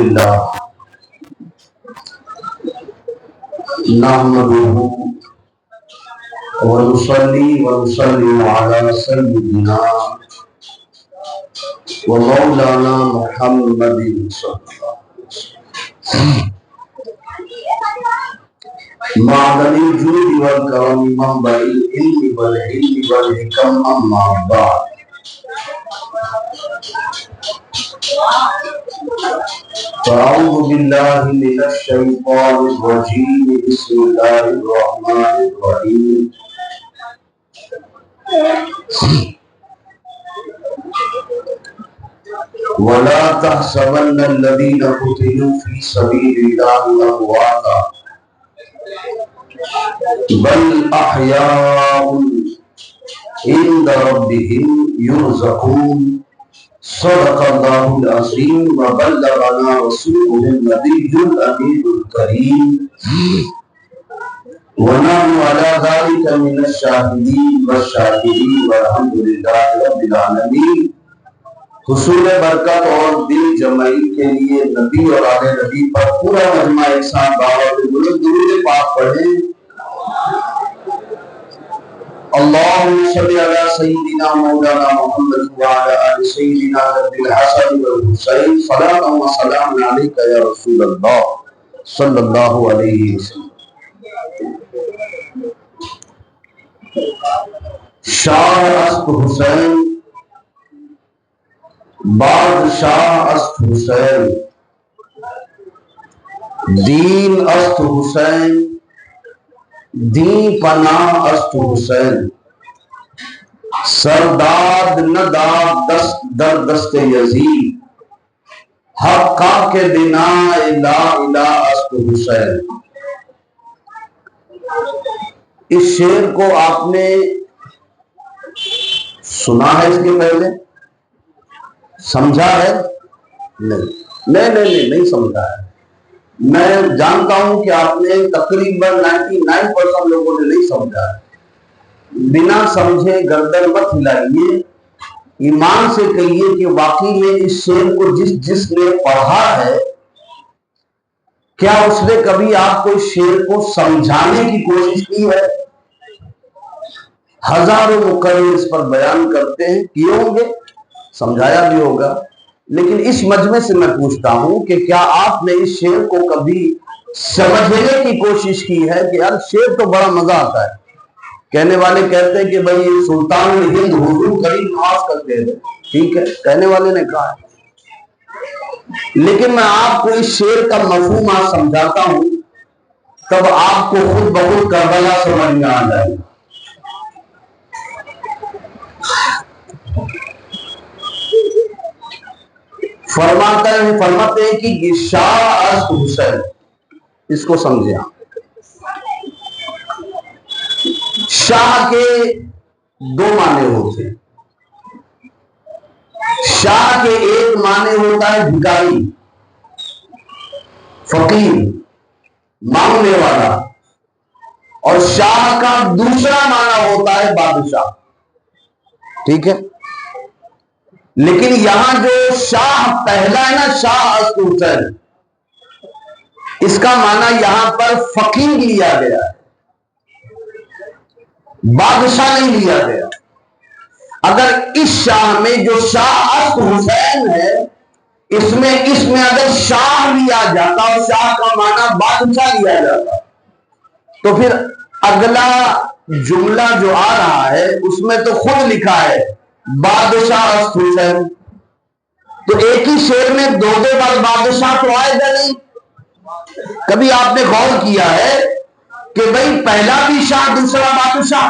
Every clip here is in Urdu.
اللہ نحمده ونصلي ونسلم على سيدنا ومولانا محمد صلی اللہ علیہ وسلم معدن الجود والکرم منبع العلم والحلم والحکم اما بعد فأعوذ بالله من الشيطان الرجيم بسم الله الرحمن الرحيم ولا تحسبن الذين قتلوا في سبيل الله أمواتا بل أحياء عند ربهم يرزقون صدق الله العظيم وبلغنا رسوله النبي الأمين الكريم ونحن على ذلك من الشاهدين والشاكرين والحمد لله رب العالمين. حصول برکت اور دل جمعی کے لیے نبی اور آل نبی پر پورا مجمع ایک ساتھ دعوت درود پاک پڑھیں. اللهم صل على سيدنا مولانا محمد وعلى آل سيدنا الحسن والحسين صلاة وسلام عليك يا رسول الله صلى الله عليه وسلم. شاہ است حسین بادشاہ است حسین دین است حسین دین پناہ است حسین سرداد نداد دست در دست یزید حقا کے بنا لا الہ است حسین. اس شعر کو آپ نے سنا ہے اس کے پہلے؟ سمجھا ہے؟ نہیں سمجھا ہے. میں جانتا ہوں کہ آپ نے تقریباً 99% لوگوں نے نہیں سمجھا ہے. بنا سمجھے گردن مت ہلائیے، ایمان سے کہیے کہ واقعی میں اس شعر کو جس نے پڑھا ہے کیا اس نے کبھی آپ کو اس شعر کو سمجھانے کی کوشش کی ہے؟ ہزاروں مقرر اس پر بیان کرتے ہیں، کیے ہوں گے، سمجھایا بھی ہوگا، لیکن اس مجمع سے میں پوچھتا ہوں کہ کیا آپ نے اس شعر کو کبھی سمجھنے کی کوشش کی ہے کہ یار شعر تو بڑا مزہ آتا ہے. کہنے والے کہتے ہیں کہ بھائی سلطان ہند حضور قریب نواز کرتے ہیں، ٹھیک ہے، کہنے والے نے کہا ہے، لیکن میں آپ کو اس شعر کا مفہوم آج سمجھاتا ہوں، تب آپ کو خود بخود کربلا سمجھ میں آ جائے گا. فرماتے ہیں کہ شاہ است حسین، اس کو سمجھے آپ. شاہ کے دو معنی ہوتے ہیں. شاہ کے ایک معنی ہوتا ہے بھکاری، فقیر، مانگنے والا، اور شاہ کا دوسرا معنی ہوتا ہے بادشاہ. ٹھیک ہے، لیکن یہاں جو شاہ پہلا ہے نا، شاہ است حسین، اس کا معنی یہاں پر فقیر لیا گیا ہے، بادشاہ نہیں لیا گیا. اگر اس شاہ میں جو شاہ است حسین ہے اس میں اگر شاہ لیا جاتا اور شاہ کا معنی بادشاہ لیا جاتا تو پھر اگلا جملہ جو آ رہا ہے اس میں تو خود لکھا ہے بادشاہ است حسین، تو ایک ہی شعر میں دو بار بادشاہ تو آئے گا نہیں. کبھی آپ نے غور کیا ہے کہ بھئی پہلا بھی شاہ دوسرا بادشاہ؟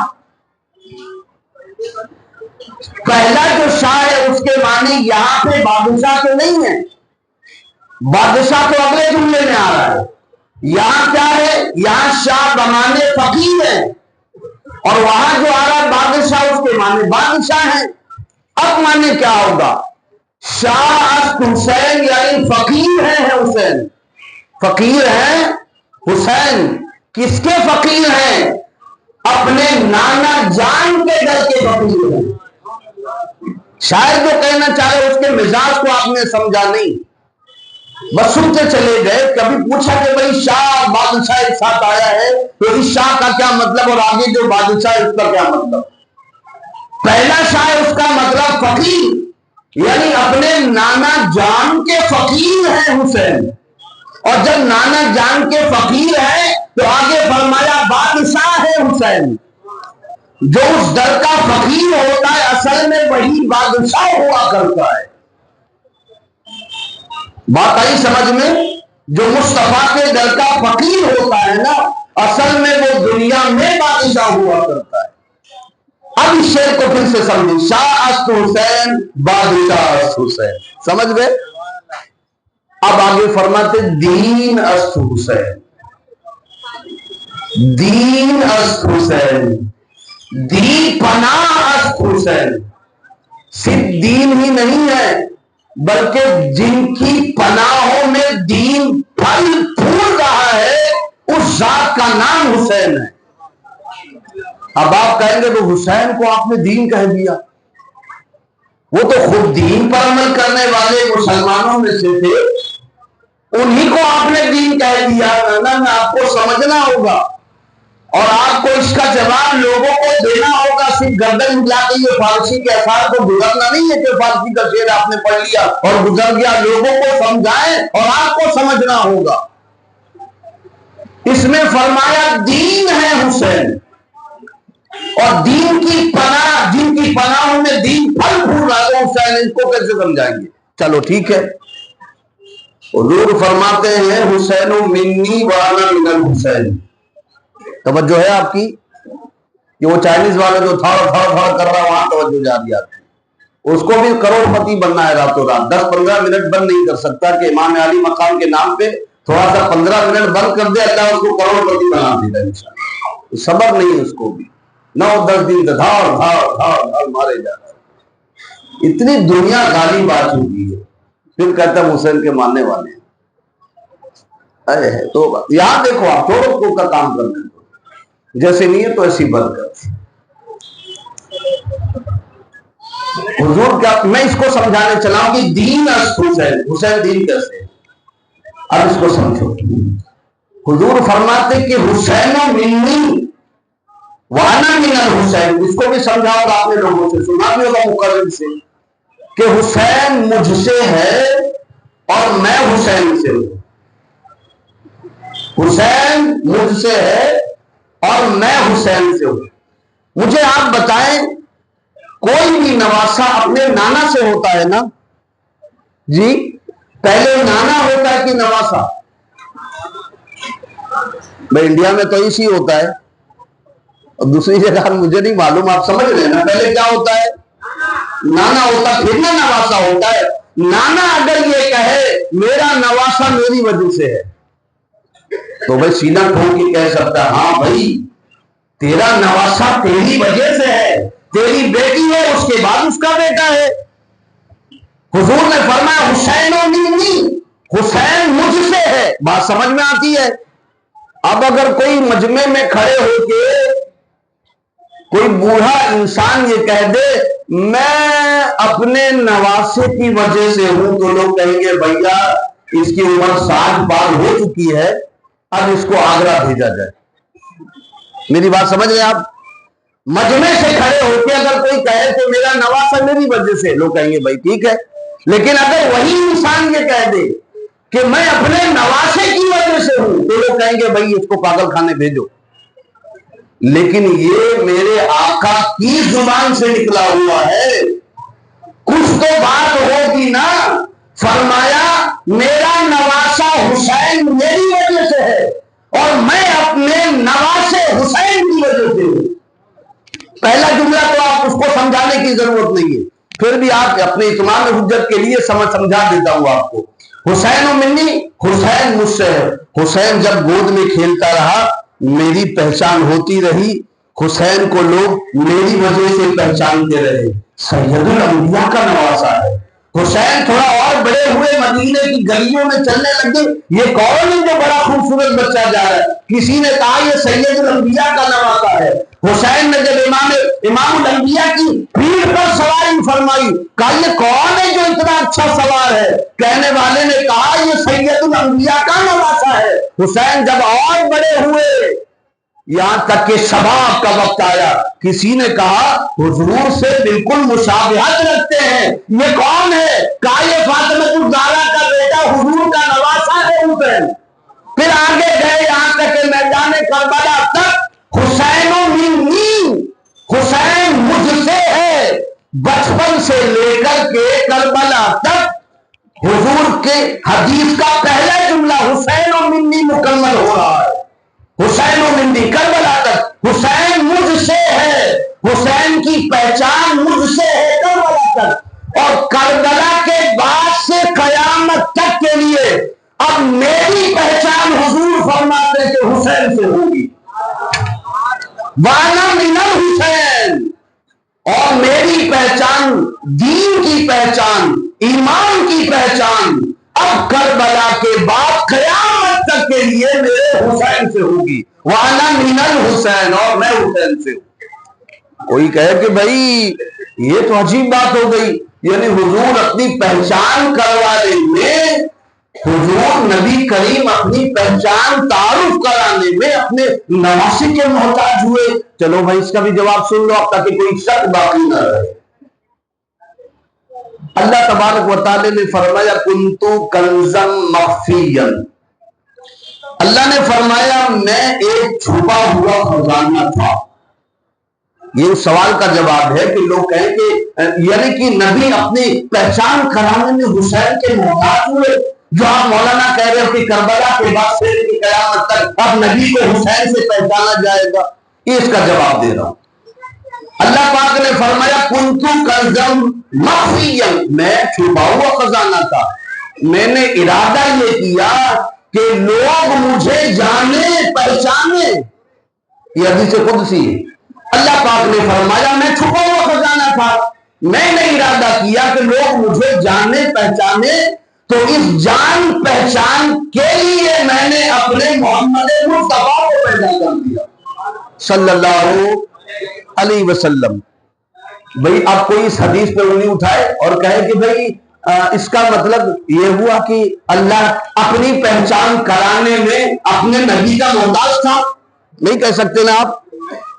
پہلا جو شاہ ہے اس کے معنی یہاں پہ بادشاہ تو نہیں ہے، بادشاہ تو اگلے جملے میں آ رہا ہے. یہاں کیا ہے؟ یہاں شاہ بمانے فقیر ہے، اور وہاں جو آ رہا ہے بادشاہ اس کے معنی بادشاہ ہے. اب معنی کیا ہوگا؟ شاہ است حسین یعنی فقیر ہے حسین، فقیر ہے حسین. کس کے فقیر ہیں؟ اپنے نانا جان کے در کے فقیر ہیں. شاید جو کہنا چاہے اس کے مزاج کو آپ نے سمجھا نہیں. بس سنتے چلے گئے. کبھی پوچھا کہ بھائی شاہ بادشاہ ایک ساتھ آیا ہے تو اس شاہ کا کیا مطلب اور آگے جو بادشاہ ہے اس کا کیا مطلب؟ پہلا شاہ اس کا مطلب فقیر، یعنی اپنے نانا جان کے فقیر ہیں حسین. اور جب نانا جان کے فقیر ہے تو آگے فرمایا بادشاہ ہے حسین. جو اس در کا فقیر ہوتا ہے اصل میں وہی بادشاہ ہوا کرتا ہے. بات آئی سمجھ میں؟ جو مصطفیٰ کے در کا فقیر ہوتا ہے نا اصل میں وہ دنیا میں بادشاہ ہوا کرتا ہے. اب اس شعر کو پھر سے سمجھیں، شاہ است حسین بادشاہ است حسین. سمجھ گئے؟ اب آگے فرماتے دین است حسین، دین است حسین، دین پناہ است حسین. صرف دین ہی نہیں ہے بلکہ جن کی پناہوں میں دین پھل پھول رہا ہے اس ذات کا نام حسین ہے. اب آپ کہیں گے تو حسین کو آپ نے دین کہہ دیا، وہ تو خود دین پر عمل کرنے والے مسلمانوں میں سے تھے، انہی کو آپ نے دین کہہ دیا. نا آپ کو سمجھنا ہوگا اور آپ کو اس کا جواب لوگوں کو دینا ہوگا. صرف گردن ملا کے یہ فارسی کے اثار کو گزرنا نہیں ہے کہ فارسی کا شعر آپ نے پڑھ لیا اور گزر گیا. لوگوں کو سمجھائیں اور آپ کو سمجھنا ہوگا. اس میں فرمایا دین ہے حسین، اور دین کی پناہ، جن کی پناہوں میں دین پھل پھول رہا ہے حسین. ان کو کیسے سمجھائیں گے؟ چلو ٹھیک ہے. حضور فرماتے ہیں حسین منی وانا من الحسین. توجہ ہے آپ کی کہ وہ چائنیز والا جو تھڑ تھڑ تھڑ کر رہا وہاں توجہ جا رہی آپ کی. اس کو بھی کروڑ پتی بننا ہے راتوں رات. 10-15 منٹ بند نہیں کر سکتا کہ امام علی مقام کے نام پہ تھوڑا سا 15 منٹ بند کر دے اللہ اس کو کروڑ پتی بنا دے گا انشاءاللہ. صبر نہیں اس کو بھی. 9-10 دن دھاڑ دھاڑ دھاڑ دھاڑ مارے جا رہے ہیں. اتنی دنیا غالب آ چکی ہے پھر کہتا ہے حسین کے ماننے والے ہیں. تو یہاں دیکھو آپ چھوڑو کا کام کرنے دو، جیسے نیت تو ایسی برکت. حضور کیا میں اس کو سمجھانے چلا ہوں کہ دین است حسین. حسین دین کیسے؟ اب اس کو سمجھو. حضور فرماتے کہ حسین منی وانا من الحسین. اس کو بھی سمجھاؤں گا، آپ نے لوگوں سے سنا بھی ہوگا مقرر سے کہ حسین مجھ سے ہے اور میں حسین سے ہوں. حسین مجھ سے ہے اور میں حسین سے ہوں. مجھے آپ بتائیں کوئی بھی نواسا اپنے نانا سے ہوتا ہے نا جی؟ پہلے نانا ہوتا ہے کہ نواسا؟ بھائی انڈیا میں تو اسی ہوتا ہے اور دوسری جگہ مجھے نہیں معلوم. آپ سمجھ رہے ہیں نا؟ پہلے کیا ہوتا ہے؟ نانا ہوتا پھر نہ نواسا ہوتا ہے. نانا اگر یہ کہے میرا نواسا میری وجہ سے ہے تو بھائی سینہ ٹھوک کے کہہ سکتا ہے ہاں بھائی تیرا نواسا تیری وجہ سے ہے، تیری بیٹی ہے اس کے بعد اس کا بیٹا ہے. حضور نے فرمایا حسین و منی، حسین مجھ سے ہے. بات سمجھ میں آتی ہے؟ اب اگر کوئی مجمع میں کھڑے ہو کے کوئی بوڑھا انسان یہ کہہ دے میں اپنے نواسے کی وجہ سے ہوں تو لوگ کہیں گے بھیا اس کی عمر 60 پار ہو چکی ہے، اب اس کو آگرہ بھیجا جائے. میری بات سمجھ رہے آپ؟ مجمع سے کھڑے ہو کے اگر کوئی کہے تو میرا نواسا میری وجہ سے، لوگ کہیں گے بھائی ٹھیک ہے. لیکن اگر وہی انسان یہ کہہ دے کہ میں اپنے نواسے کی وجہ سے ہوں تو لوگ کہیں گے بھائی اس کو پاگل خانے بھیجو. لیکن یہ میرے آقا کی زبان سے نکلا ہوا ہے، کچھ تو بات ہوگی نا. فرمایا میرا نواسا حسین میری وجہ سے ہے اور میں اپنے نواسے حسین کی وجہ سے ہوں. پہلا جملہ تو آپ اس کو سمجھانے کی ضرورت نہیں ہے، پھر بھی آپ اپنے اتمام حجت کے لیے سمجھا دیتا ہوں آپ کو. حسین و منی، حسین مجھ سے ہے. حسین جب گود میں کھیلتا رہا میری پہچان ہوتی رہی، حسین کو لوگ میری وجہ سے پہچانتے رہے. سید الانبیاء کا نواسا ہے حسین تھوڑا اور بڑے ہوئے، مدینے کی گلیوں میں چلنے لگے، یہ کون ہے جو بڑا خوبصورت بچہ جا رہا ہے؟ کسی نے کہا یہ سید الانبیاء کا نواسا ہے۔ حسین نے جب امام الانبیاء کی پیٹھ پر سواری فرمائی، کہا یہ کون ہے جو اتنا اچھا سوار ہے؟ کہنے والے نے کہا یہ سید الانبیاء کا نواسا ہے۔ حسین جب اور بڑے ہوئے، یہاں تک کہ شباب کا وقت آیا، کسی نے کہا حضور سے بالکل مشابہت رکھتے ہیں، یہ کون ہے؟ کہا یہ فاطمہ الزہرا کا بیٹا حضور کا نواسا ہے حسین۔ پھر آگے گئے یہاں تک کہ میدان کربلا تک حسین منی، حسین مجھ سے ہے، بچپن سے لے کر کے کربلا تک حضور کے حدیث کا پہلا جملہ حسین منی مکمل ہو رہا ہے۔ حسین و مندی کربلا تک حسین مجھ سے ہے، حسین کی پہچان مجھ سے ہے کربلا تک، اور کربلا کے بعد سے قیامت تک کے لیے اب میری پہچان حضور فرماتے کہ حسین سے ہوگی، وانا من الحسین، اور میری پہچان، دین کی پہچان، ایمان کی پہچان اب کربلا کے بعد قیامت تک کے لیے میرے حسین سے ہوگی، وانا من الحسین، اور میں حسین سے ہوں۔ کوئی کہے کہ بھائی یہ تو عجیب بات ہو گئی، یعنی حضور اپنی پہچان کروانے میں، حضور نبی کریم اپنی پہچان تعارف کرانے میں اپنے نواسی کے محتاج ہوئے۔ چلو بھائی اس کا بھی جواب سن لو اب تاکہ کوئی شک باقی نہ رہے۔ اللہ تبارک و تعالی نے فرمایا کنتو کنزم مخفیا، اللہ نے فرمایا میں ایک چھپا ہوا خزانہ تھا۔ یہ اس سوال کا جواب ہے کہ لوگ کہیں کہ یعنی کہ نبی اپنی پہچان کرانے میں حسین کے محتاج ہوئے، جو آپ مولانا کہہ رہے ہو کہ کربلا کے بعد سے قیامت تک اب نبی کو حسین سے پہچانا جائے گا، یہ اس کا جواب دے رہا ہوں۔ اللہ پاک نے فرمایا کنتو کنزم مخفیا، میں چھپا ہوا خزانہ تھا، میں نے ارادہ یہ کیا کہ لوگ مجھے جانے پہچانے، یہ حدیث قدسی ہے۔ اللہ پاک نے فرمایا میں چھپا ہوا خزانہ تھا، میں نے ارادہ کیا کہ لوگ مجھے جانے پہچانے، تو اس جان پہچان کے لیے میں نے اپنے محمد مصطفیٰ کو پیدا کر دیا صلی اللہ علیہ وسلم۔ بھئی اب کوئی اس حدیث پہ انگلی اٹھائے اور کہے کہ بھئی اس کا مطلب یہ ہوا کہ اللہ اپنی پہچان کرانے میں اپنے نبی کا محتاج تھا؟ نہیں کہہ سکتے نا آپ،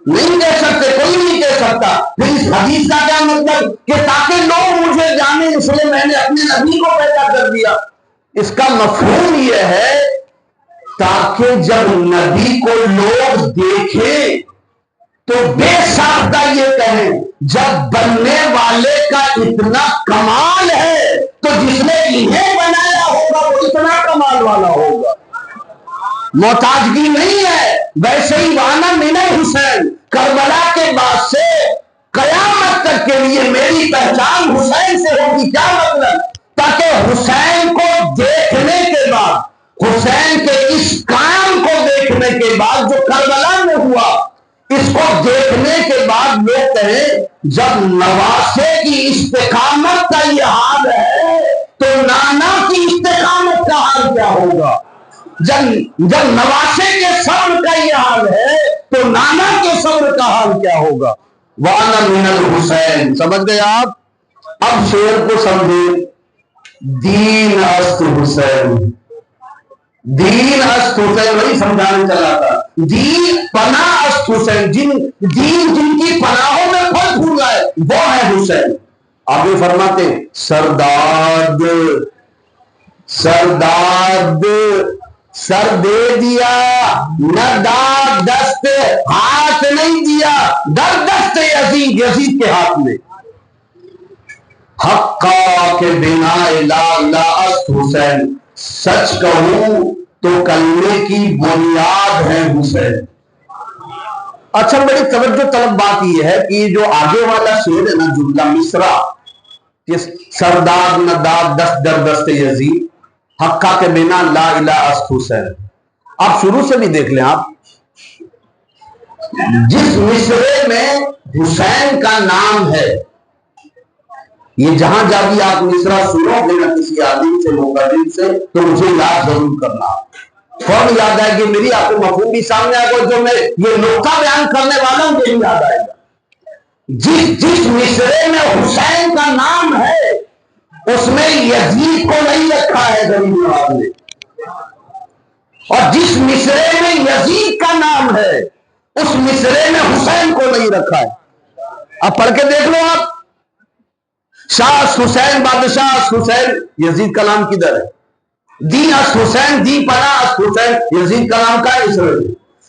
نہیں کہہ سکتے، کوئی نہیں کہہ سکتا۔ پھر اس حدیث کا کیا مطلب کہ تاکہ لوگ مجھے جانے اس لیے میں نے اپنے نبی کو پیدا کر دیا؟ اس کا مفہوم یہ ہے تاکہ جب نبی کو لوگ دیکھیں تو بے ساختہ یہ کہیں جب بننے والے کا اتنا کمال ہے تو جس نے انہیں بنایا ہوگا وہ اتنا کمال والا ہوگا۔ محتاجگی نہیں ہے، ویسے ہی وانا من الحسین، کربلا کے بعد سے قیامت تک کے لیے میری پہچان حسین سے ہوگی۔ کیا مطلب؟ تاکہ حسین کو دیکھنے کے بعد، حسین کے اس کام کو دیکھنے کے بعد جو کربلا میں ہوا، اس کو دیکھنے کے بعد لوگ کہیں جب نواسے کی استقامت کا یہ حال ہے تو نانا کی استقامت کا حال کیا ہوگا؟ جب نواسے کے صبر کا یہ حال ہے تو نانا کے صبر کا حال کیا ہوگا؟ وَأَنَا مِنَ الْحُسَيْن۔ سمجھ گئے آپ؟ اب شعر کو سمجھے، دین است حسین، دین است حسین، وہی سمجھانے چلا تھا، دین پناہ است حسین، دین جن کی پناہوں میں پھل پھول رہا ہے وہ ہے حسین۔ آگے فرماتے ہیں سرداد سرداد سر دے دیا نہ داد دست ہاتھ نہیں دیا، در دست یزید، یزید کے ہاتھ میں۔ حقا کے بنا لا لا است حسین، سچ کہوں تو کلمے کی بنیاد ہے حسین۔ اچھا بڑی توجہ طلب بات یہ ہے کہ جو آگے والا شعر ہے نا، جملہ مصرع، سرداد نہ داد دست در دست یزید، حقا کے بنا لا الہ است حسین، آپ شروع سے بھی دیکھ لیں، آپ جس مصرے میں حسین کا نام ہے یہ جہاں جا بھی آپ مصرع سنو گے نا کسی عالم سے مقرر سے تو مجھے یاد ضرور کرنا، فوراً یاد آئے گی میری، آپ کو مفہوم بھی سامنے آئے گا، جو میں یہ نقطہ بیان کرنے والا ہوں یہ یاد آئے گا۔ جس مصرے میں حسین کا نام ہے اس میں یزید کو نہیں رکھا ہے غریب نواز نے، اور جس مصرے میں یزید کا نام ہے اس مصرے میں حسین کو نہیں رکھا ہے۔ اب پڑھ کے دیکھ لو آپ، شاہ حسین بادشاہ حسین، یزید کا نام کدھر ہے؟ دی حسین، دی پنا حسین، یزید کا نام کا ہے اس میں؟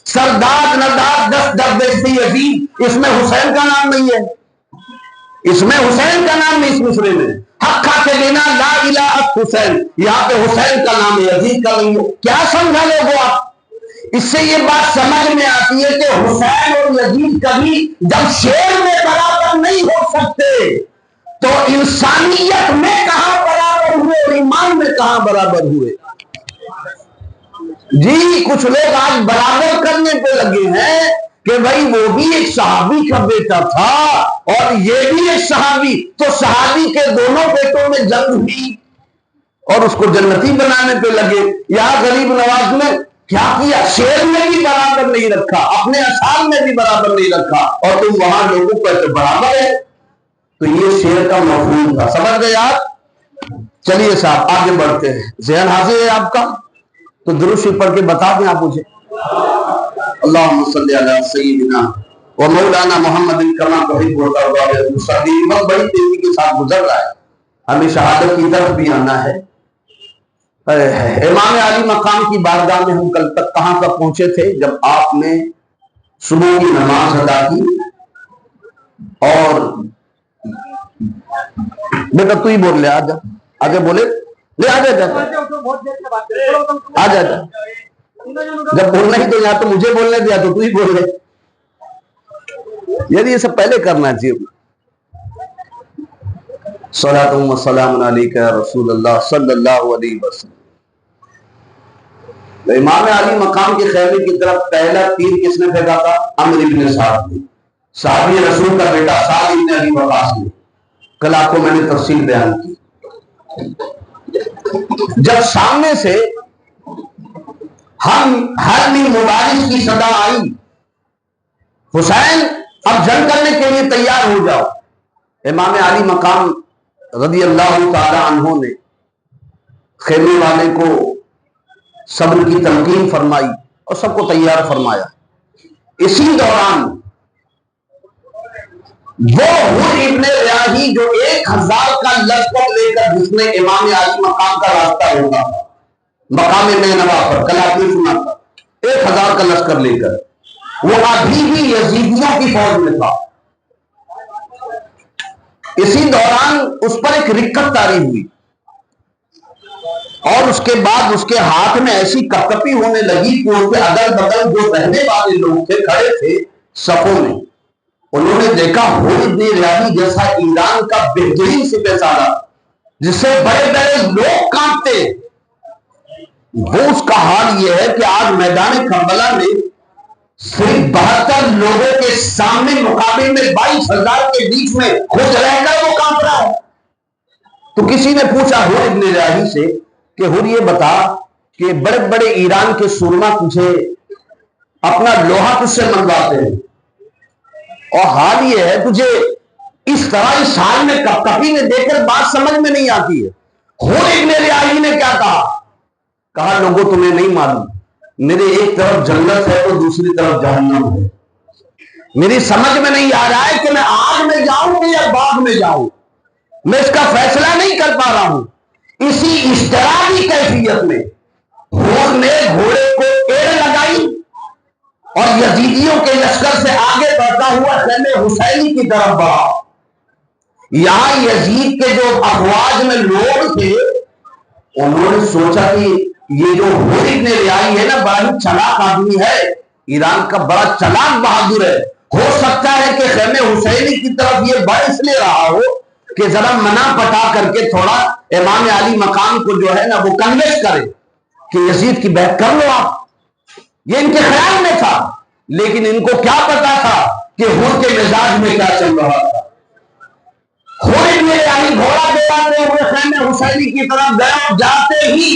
سرداد نداد دست دردستی یزید، اس میں حسین کا نام نہیں ہے، اس میں حسین کا نام نہیں، اس مصرے میں حقہ کے بنا لا الہ حسین، یہاں پہ حسین کا نام ہے، یزید کا نہیں ہے۔ کیا سمجھا لوگو آپ؟ اس سے یہ بات سمجھ میں آتی ہے کہ حسین اور یزید کبھی جب شعر میں برابر نہیں ہو سکتے تو انسانیت میں کہاں برابر ہوئے اور ایمان میں کہاں برابر ہوئے؟ جی کچھ لوگ آج برابر کرنے پہ لگے ہیں کہ بھائی وہ بھی ایک صحابی کا بیٹا تھا اور یہ بھی ایک صحابی، تو صحابی کے دونوں بیٹوں میں جنگ ہوئی اور اس کو جنتی بنانے پہ لگے۔ یہاں غریب نواز نے کیا کیا؟ شعر میں بھی برابر نہیں رکھا، اپنے اشعار میں بھی برابر نہیں رکھا، اور تم وہاں لوگوں پر تو برابر ہے۔ تو یہ شعر کا مفہوم تھا، سمجھ گئے آپ؟ چلیے صاحب آگے بڑھتے ہیں، ذہن حاضر ہے آپ کا؟ تو درود شریف پڑھ کے بتا دیں آپ مجھے، اللہم صلی علی سیدنا و مولانا محمد کما تحب و ترضی۔ وقت بڑی تیزی کے ساتھ گزر رہا ہے، ہمیں شہادت کی طرف بھی آنا ہے۔ امام علی مقام کی بارگاہ میں ہم کل تک کہاں تک پہنچے تھے؟ جب آپ نے صبح کی نماز ادا کی اور بیٹا تو ہی بول لے، آجا آگے بولے لے، آجا آجا آجا، جب بولنا ہی تو یا تو مجھے بولنے دیا تو ہی بول لے، یعنی یہ سب پہلے کرنا چاہیے۔ صلاۃ و سلام علیک یا رسول اللہ صلی اللہ علیہ وسلم۔ امام علی مقام کے خیمے کی طرف پہلا تیر کس نے پھینکا تھا؟ عمرو بن سعد نے، صحابی رسول کا بیٹا سعد بن ابی وقاص نے۔ کل آپ کو میں نے تفصیل بیان کی۔ جب سامنے سے ہم حرب مبارز کی صدا آئی، حسین اب جنگ کرنے کے لیے تیار ہو جاؤ، امام علی مقام رضی اللہ تعالی عنہ نے خیمے والے کو صبر کی تلقین فرمائی اور سب کو تیار فرمایا۔ اسی دوران وہ حر ابن ریاحی جو 1000 کا لشکر لے کر جس نے امام علی مقام کا راستہ روکا تھا مقام نینوا پر، کل آپ نے سنا تھا، 1000 کا لشکر لے کر، وہ ابھی بھی یزیدیوں کی فوج میں تھا۔ اسی دوران اس پر ایک رکت طاری ہوئی اور اس کے بعد اس کے ہاتھ میں ایسی کپکپی ہونے لگی کہ اس کے اگل بگل جو رہنے والے لوگ تھے کھڑے تھے صفوں میں، انہوں نے دیکھا حر ابن ریاحی جیسا ایران کا بہترین سپہ سالار جس سے بڑے بڑے لوگ کانپتے، وہ اس کا حال یہ ہے کہ آج میدان کربلا میں صرف 72 لوگوں کے سامنے مقابل میں 22,000 کے بیچ میں خود رہ کر وہ کانپ رہا ہے۔ تو کسی نے پوچھا حر ابن ریاحی سے کہ حر یہ بتا کہ بڑے بڑے ایران کے سرما تجھے اپنا لوہا تجھ سے منگواتے ہیں اور حال یہ ہے تجھے اس طرح اس حال میں کپکپی نے دیکھ کر بات سمجھ میں نہیں آتی ہے۔ حر ابن ریاحی نے کیا کہا لوگوں تمہیں نہیں معلوم، میرے ایک طرف جنت ہے تو دوسری طرف جہنم ہے، میری سمجھ میں نہیں آ رہا ہے کہ میں آگ میں جاؤں یا باغ میں جاؤں، میں اس کا فیصلہ نہیں کر پا رہا ہوں۔ اسی اضطرابی کیفیت میں حر نے گھوڑے کو ایڑ لگائی اور یزیدیوں کے لشکر سے آگے بڑھتا ہوا خیمے حسینی کی طرف بڑھا۔ یہاں یزید کے جو افواج میں لوگ تھے انہوں نے سوچا کہ یہ جو حر ابن ریاحی ہے نا بڑا ہی چلاک آدمی ہے، ایران کا بڑا چلاک بہادر ہے، ہو سکتا ہے کہ خیمے حسینی کی طرف یہ بڑھ اس لیے رہا ہو کہ ذرا منع پٹا کر کے تھوڑا امام علی مقام کو جو ہے نا وہ کنوینس کرے کہ یزید کی بیعت کر لو آپ، یہ ان کے خیال میں تھا۔ لیکن ان کو کیا پتا تھا کہ حر کے مزاج میں کیا چل رہا تھا۔ حر ابن علی گھوڑا دوڑاتے ہوئے خیمے حسینی کی طرف گئے اور جاتے ہی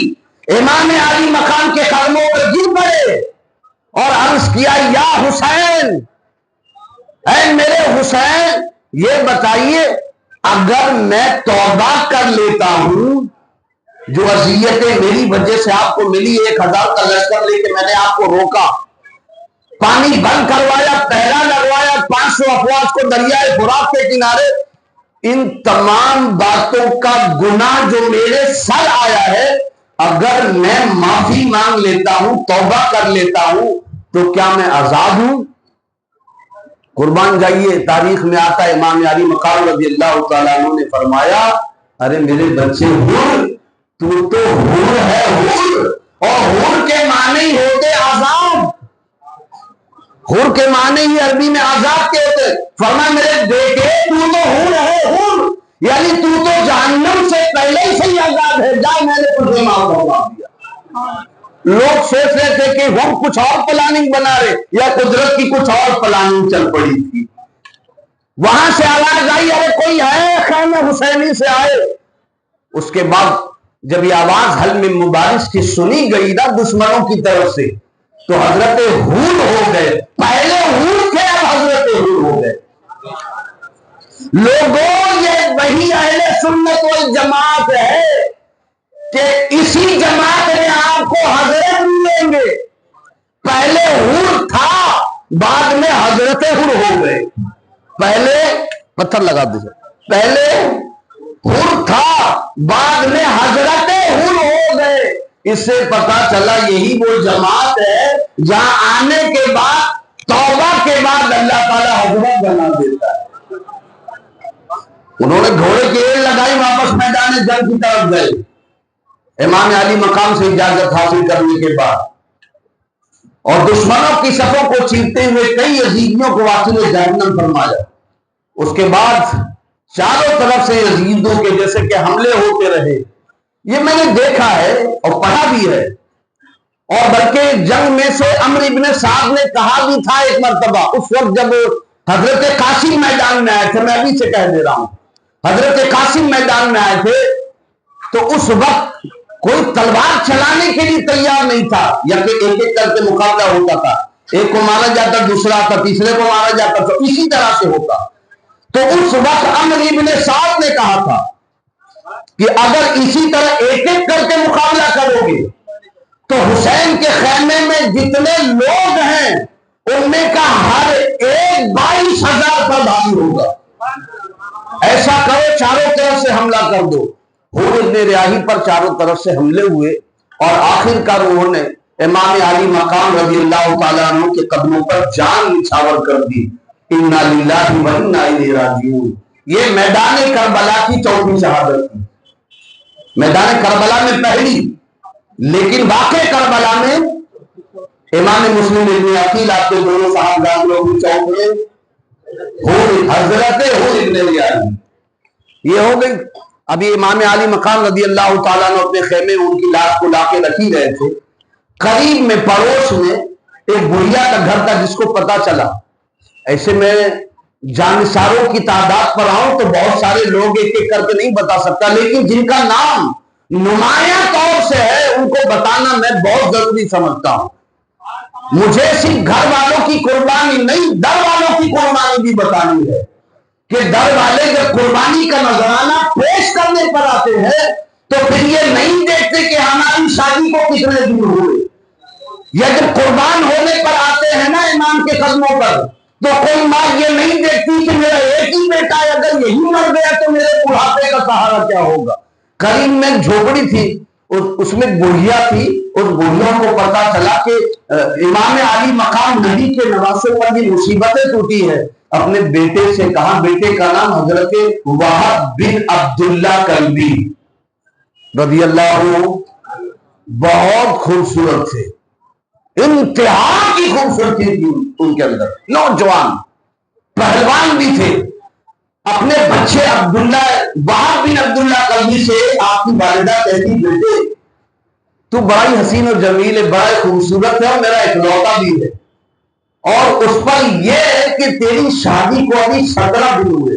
امام علی مقام کے قدموں پر گر پڑے اور عرض کیا یا حسین، اے میرے حسین، یہ بتائیے اگر میں توبہ کر لیتا ہوں، جو اذیتیں میری وجہ سے آپ کو ملی، 1000 کا لشکر لے کے میں نے آپ کو روکا، پانی بند کروایا، پہرا لگوایا، 500 افواج کو دریائے فرات کے کنارے، ان تمام باتوں کا گناہ جو میرے سر آیا ہے، اگر میں معافی مانگ لیتا ہوں، توبہ کر لیتا ہوں، تو کیا میں آزاد ہوں؟ قربان جائیے، تاریخ میں آتا ہے امام علی مقام رضی اللہ تعالیٰ عنہ نے فرمایا، ارے میرے بچے حور، تو حور ہے، حور، اور حور کے معنی ہی ہوتے آزاد، حور کے معنی ہی عربی میں آزاد کے ہوتے۔ فرمایا میرے بیٹے تو حور ہے، حور، یعنی تو جہنم سے پہلے ہی سے آزاد ہے، جا میں نے تجھے معاف کروا دیا۔ لوگ سوچ رہے تھے کہ ہم کچھ اور پلاننگ بنا رہے، یا قدرت کی کچھ اور پلاننگ چل پڑی تھی۔ وہاں سے آواز آئی، ارے کوئی ہے خیمہ حسینی سے آئے۔ اس کے بعد جب یہ آواز حل میں مبارز کی سنی گئی نا دشمنوں کی طرف سے، تو حضرت حور ہو گئے، پہلے حور تھے اب حضرت حور ہو گئے۔ لوگوں یہ وہی اہل سنت والجماعت ہے کہ اسی جماعت میں آپ کو حضرت ملیں گے، پہلے حور تھا بعد میں حضرت حور ہو گئے۔ پہلے پتھر لگا دیجئے، پہلے حور تھا بعد میں حضرت حور ہو گئے۔ اس سے پتا چلا یہی وہ جماعت ہے جہاں آنے کے بعد توبہ کے بعد اللہ تعالیٰ حضرت بنا دیتا ہے۔ انہوں نے گھوڑے کی ایڑ لگائی، واپس میدان جنگ کی طرف گئے امام علی مقام سے اجازت حاصل کرنے کے بعد، اور دشمنوں کی صفوں کو چیرتے ہوئے کئی یزیدیوں کو واصل جہنم فرمایا۔ اس کے بعد چاروں طرف سے یزیدوں کے جیسے کہ حملے ہوتے رہے، یہ میں نے دیکھا ہے اور پڑھا بھی ہے، اور بلکہ جنگ میں سے عمرو ابن سعد نے کہا بھی تھا ایک مرتبہ، اس وقت جب حضرت قاسم میدان میں آئے تھے، میں ابھی سے کہہ دے رہا ہوں، حضرت قاسم میدان میں آئے تھے تو اس وقت کوئی تلوار چلانے کے لیے تیار نہیں تھا، یا کہ ایک ایک کر کے مقابلہ ہوتا تھا، ایک کو مارا جاتا، دوسرا آتا، تیسرے کو مارا جاتا، تو اسی طرح سے ہوتا۔ تو اس وقت عمرو ابن سعد نے کہا تھا کہ اگر اسی طرح ایک ایک کر کے مقابلہ کرو گے تو حسین کے خیمے میں جتنے لوگ ہیں ان میں کا ہر ایک 22,000 پر بھاری ہوگا۔ ایسا کرو چاروں طرف سے حملہ کر دو۔ حور ابن ریاحی پر چاروں طرف سے حملے ہوئے، اور آخر کار انہوں نے امام علی مقام رضی اللہ تعالیٰ عنہ کے قدموں پر جان نچھاور کر دی۔ انا للہ و انا الیہ راجعون۔ یہ میدان کربلا کی چوتھی شہادت تھی، میدان کربلا میں پہلی، لیکن واقع کربلا میں امام مسلم ابن عقیل آپ کے دونوں صاحبزاد لوگ چوک میں حضرت حور ابن ریاحی یہ ہو گئی۔ ابھی امام علی مقام رضی اللہ تعالیٰ نے اپنے خیمے ان کی لاش کو لا کے رکھی رہے تھے، قریب میں پڑوس میں ایک بڑھیا کا گھر تھا جس کو پتا چلا۔ ایسے میں جانشاروں کی تعداد پر آؤں تو بہت سارے لوگ ایک ایک کر کے نہیں بتا سکتا، لیکن جن کا نام نمایاں طور سے ہے ان کو بتانا میں بہت ضروری سمجھتا ہوں۔ مجھے صرف گھر والوں کی قربانی نہیں، در والوں کی قربانی بھی بتانی ہے کہ در والے جب قربانی کا نذرانہ پیش کرنے پر آتے ہیں تو پھر یہ نہیں دیکھتے کہ ہماری شادی کو کتنے دن ہوئے، یا جب قربان ہونے پر آتے ہیں نا امام کے قدموں پر تو کوئی ماں یہ نہیں دیکھتی کہ میرا ایک ہی بیٹا ہے، اگر یہی مر گیا تو میرے بڑھاپے کا سہارا کیا ہوگا۔ قریب میں ایک جھوپڑی تھی، اس میں بڑھیا تھی، اس بڑھیا کو پتا چلا کہ امام علی مقام نبی کے نواسوں پر یہ مصیبتیں ٹوٹی ہے، اپنے بیٹے سے کہا، بیٹے کا نام حضرت وہب بن عبداللہ کلبی رضی اللہ عنہ، بہت خوبصورت تھے، انتہا کی خوبصورتی تھی ان کے اندر، نوجوان پہلوان بھی تھے۔ اپنے بچے عبداللہ وہب بن عبداللہ کلبی سے آپ کی والدہ کہتی، بیٹے تو بڑا ہی حسین اور جمیل ہے، بڑا ہی خوبصورت ہے، اور میرا اکلوتا بھی ہے، اور اس پر یہ ہے کہ تیری شادی کو ابھی 17 دن ہوئے،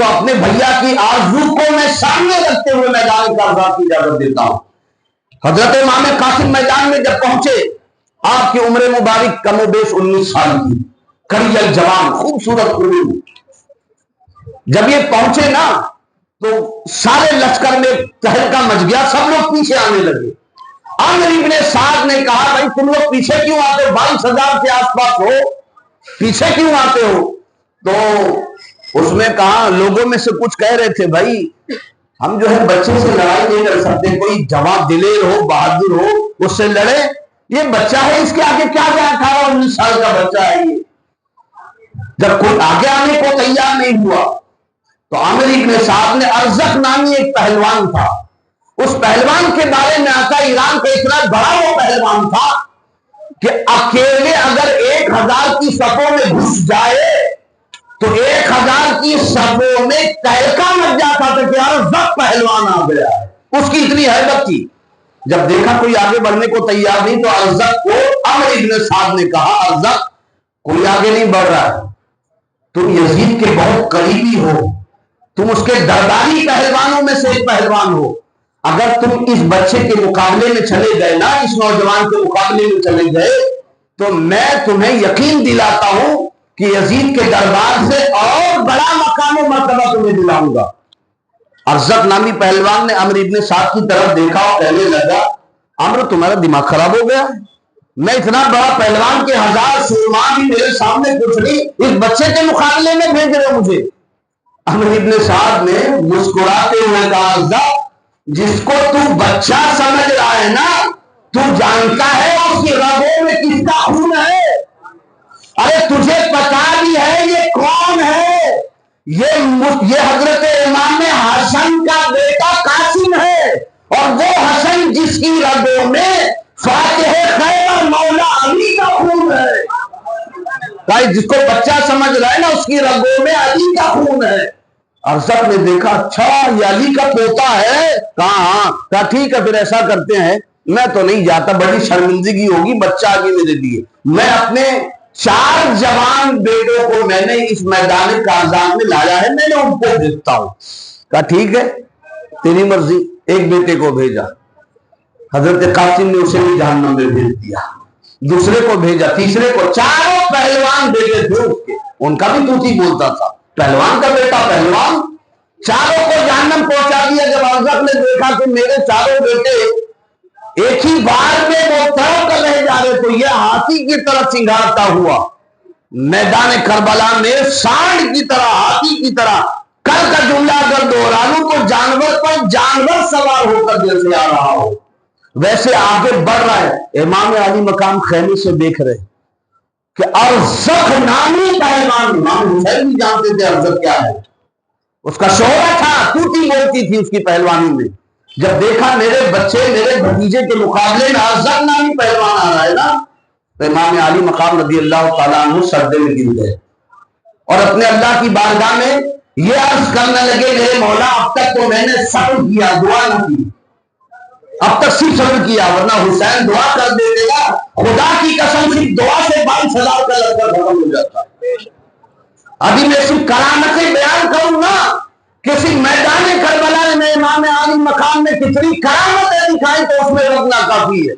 تو اپنے بھیا کی آرزو کو میں سامنے رکھتے ہوئے میدان کارزات کی اجازت دیتا ہوں۔ حضرت امام قاسم میدان میں جب پہنچے، آپ کی عمر مبارک کم و بیش 19 سال کی، کڑی الجوان، خوبصورت قرون۔ جب یہ پہنچے نا تو سارے لشکر میں تہلکہ مچ گیا، سب لوگ پیچھے آنے لگے۔ عامر ابن سعد نے کہا بھائی تم لوگ پیچھے کیوں آتے ہو؟ 22,000 کے آس پاس ہو، پیچھے کیوں آتے ہو؟ تو اس میں کہا، لوگوں میں سے کچھ کہہ رہے تھے بھائی ہم جو ہے بچے سے لڑائی نہیں کر سکتے، کوئی جوان دلیر ہو، بہادر ہو، اس سے لڑے، یہ بچہ ہے، اس کے آگے کیا گیا، 18-19 سال کا بچہ ہے یہ۔ جب کوئی آگے آنے کو تیار نہیں ہوا تو عامر ابن سعد نے، ارزق نامی ایک پہلوان تھا، اس پہلوان کے بارے میں آتا ایران کا اتنا بڑا وہ پہلوان تھا کہ اکیلے اگر 1,000 کی صفوں میں گھس جائے تو 1,000 کی صفوں میں تہلکہ مچ جاتا تھا کہ ارزق پہلوان آ گیا ہے، اس کی اتنی ہیبت تھی۔ جب دیکھا کوئی آگے بڑھنے کو تیار نہیں تو ارزق کو عامر ابن سعد نے کہا، ارزق کوئی آگے نہیں بڑھ رہا ہے، تم یزید کے بہت قریبی ہو، تم اس کے درباری پہلوانوں میں سے ایک پہلوان ہو، اگر تم اس بچے کے مقابلے میں چلے گئے نا، اس نوجوان کے مقابلے میں چلے گئے تو میں تمہیں یقین دلاتا ہوں کہ یزید کے دربار سے اور بڑا مقام و مرتبہ تمہیں دلاؤں گا۔ ارزق نامی پہلوان نے عمرو ابن سعد کی طرف دیکھا اور کہنے لگا، عمرو تمہارا دماغ خراب ہو گیا، میں اتنا بڑا پہلوان کے 1000 سورما بھی میرے سامنے کچھ نہیں، اس بچے کے مقابلے میں بھیج رہے ہو مجھے۔ عمرو ابن سعد نے مسکراتے ہوئے کہا، ارزق جس کو تو بچہ سمجھ رہا ہے نا، تو جانتا ہے اس کی رگوں میں کس کا خون ہے؟ ارے تجھے پتا بھی ہے یہ کون ہے؟ یہ حضرت امام حسن کا بیٹا قاسم ہے، اور وہ حسن جس کی رگوں میں فاتح خیبر مولا علی کا خون ہے۔ جس کو بچہ سمجھ رہا ہے نا، اس کی رگوں میں علی کا خون ہے۔ ارزق نے دیکھا، اچھا یہ علی کا پوتا ہے، کہا ہاں، کہا ٹھیک ہے پھر ایسا کرتے ہیں، میں تو نہیں جاتا، بڑی شرمندگی ہوگی، بچہ آگے میرے لیے، میں اپنے 4 جوان بیٹوں کو میں نے اس میدان کارزات میں لایا ہے، میں نے ان کو بھیجتا ہوں۔ کہا ٹھیک ہے تیری مرضی، ایک بیٹے کو بھیجا، حضرت قاسم نے اسے بھی جہنم میں بھیج دیا، دوسرے کو بھیجا، تیسرے کو، چاروں پہلوان بیٹے تھے اس کے، ان کا بھی توتی بولتا تھا، پہلوان کا بیٹا پہلوان، چاروں کو جہنم پہنچا دیا۔ جب ارزق نے دیکھا کہ میرے چاروں بیٹے ایک ہی بار میں وہ تڑپ کر رہ جا رہے، تو یہ ہاتھی کی طرح چنگھاڑتا ہوا میدان کربلا میں سانڈ کی طرح، ہاتھی کی طرح، کل کا جملہ اگر دوہرا لوں تو جانور پر جانور سوار ہو کر جیسے آ رہا ہو ویسے آگے بڑھ رہا ہے۔ امام علی مقام خیمے سے دیکھ رہے کہ ارزق نامی پہلوان، امام حسین بھی جانتے تھے ارزق کیا ہے، اس کا شہرہ تھا، توتی بولتی تھی اس کی پہلوانی میں۔ جب دیکھا میرے بچے، میرے بھتیجے کے مقابلے میں ارزق نامی پہلوان آ رہا ہے نا، تو امام علی مقام رضی اللہ تعالیٰ عنہ سردے میں گر گئے اور اپنے اللہ کی بارگاہ میں یہ عرض کرنے لگے، میرے مولا اب تک تو میں نے صبر کیا، دعا نہ کی، اب تک صرف صبر کیا، ورنہ حسین دعا کر دے گا، خدا کی قسم صرف دعا سے 22,000 کا لشکر ختم ہو جاتا۔ ابھی میں صرف کرامتیں بیان کروں گا کہ صرف میدان کربلا میں امام علی مقام میں کتنی کرامتیں دکھائیں تو اس میں رکنا کافی ہے۔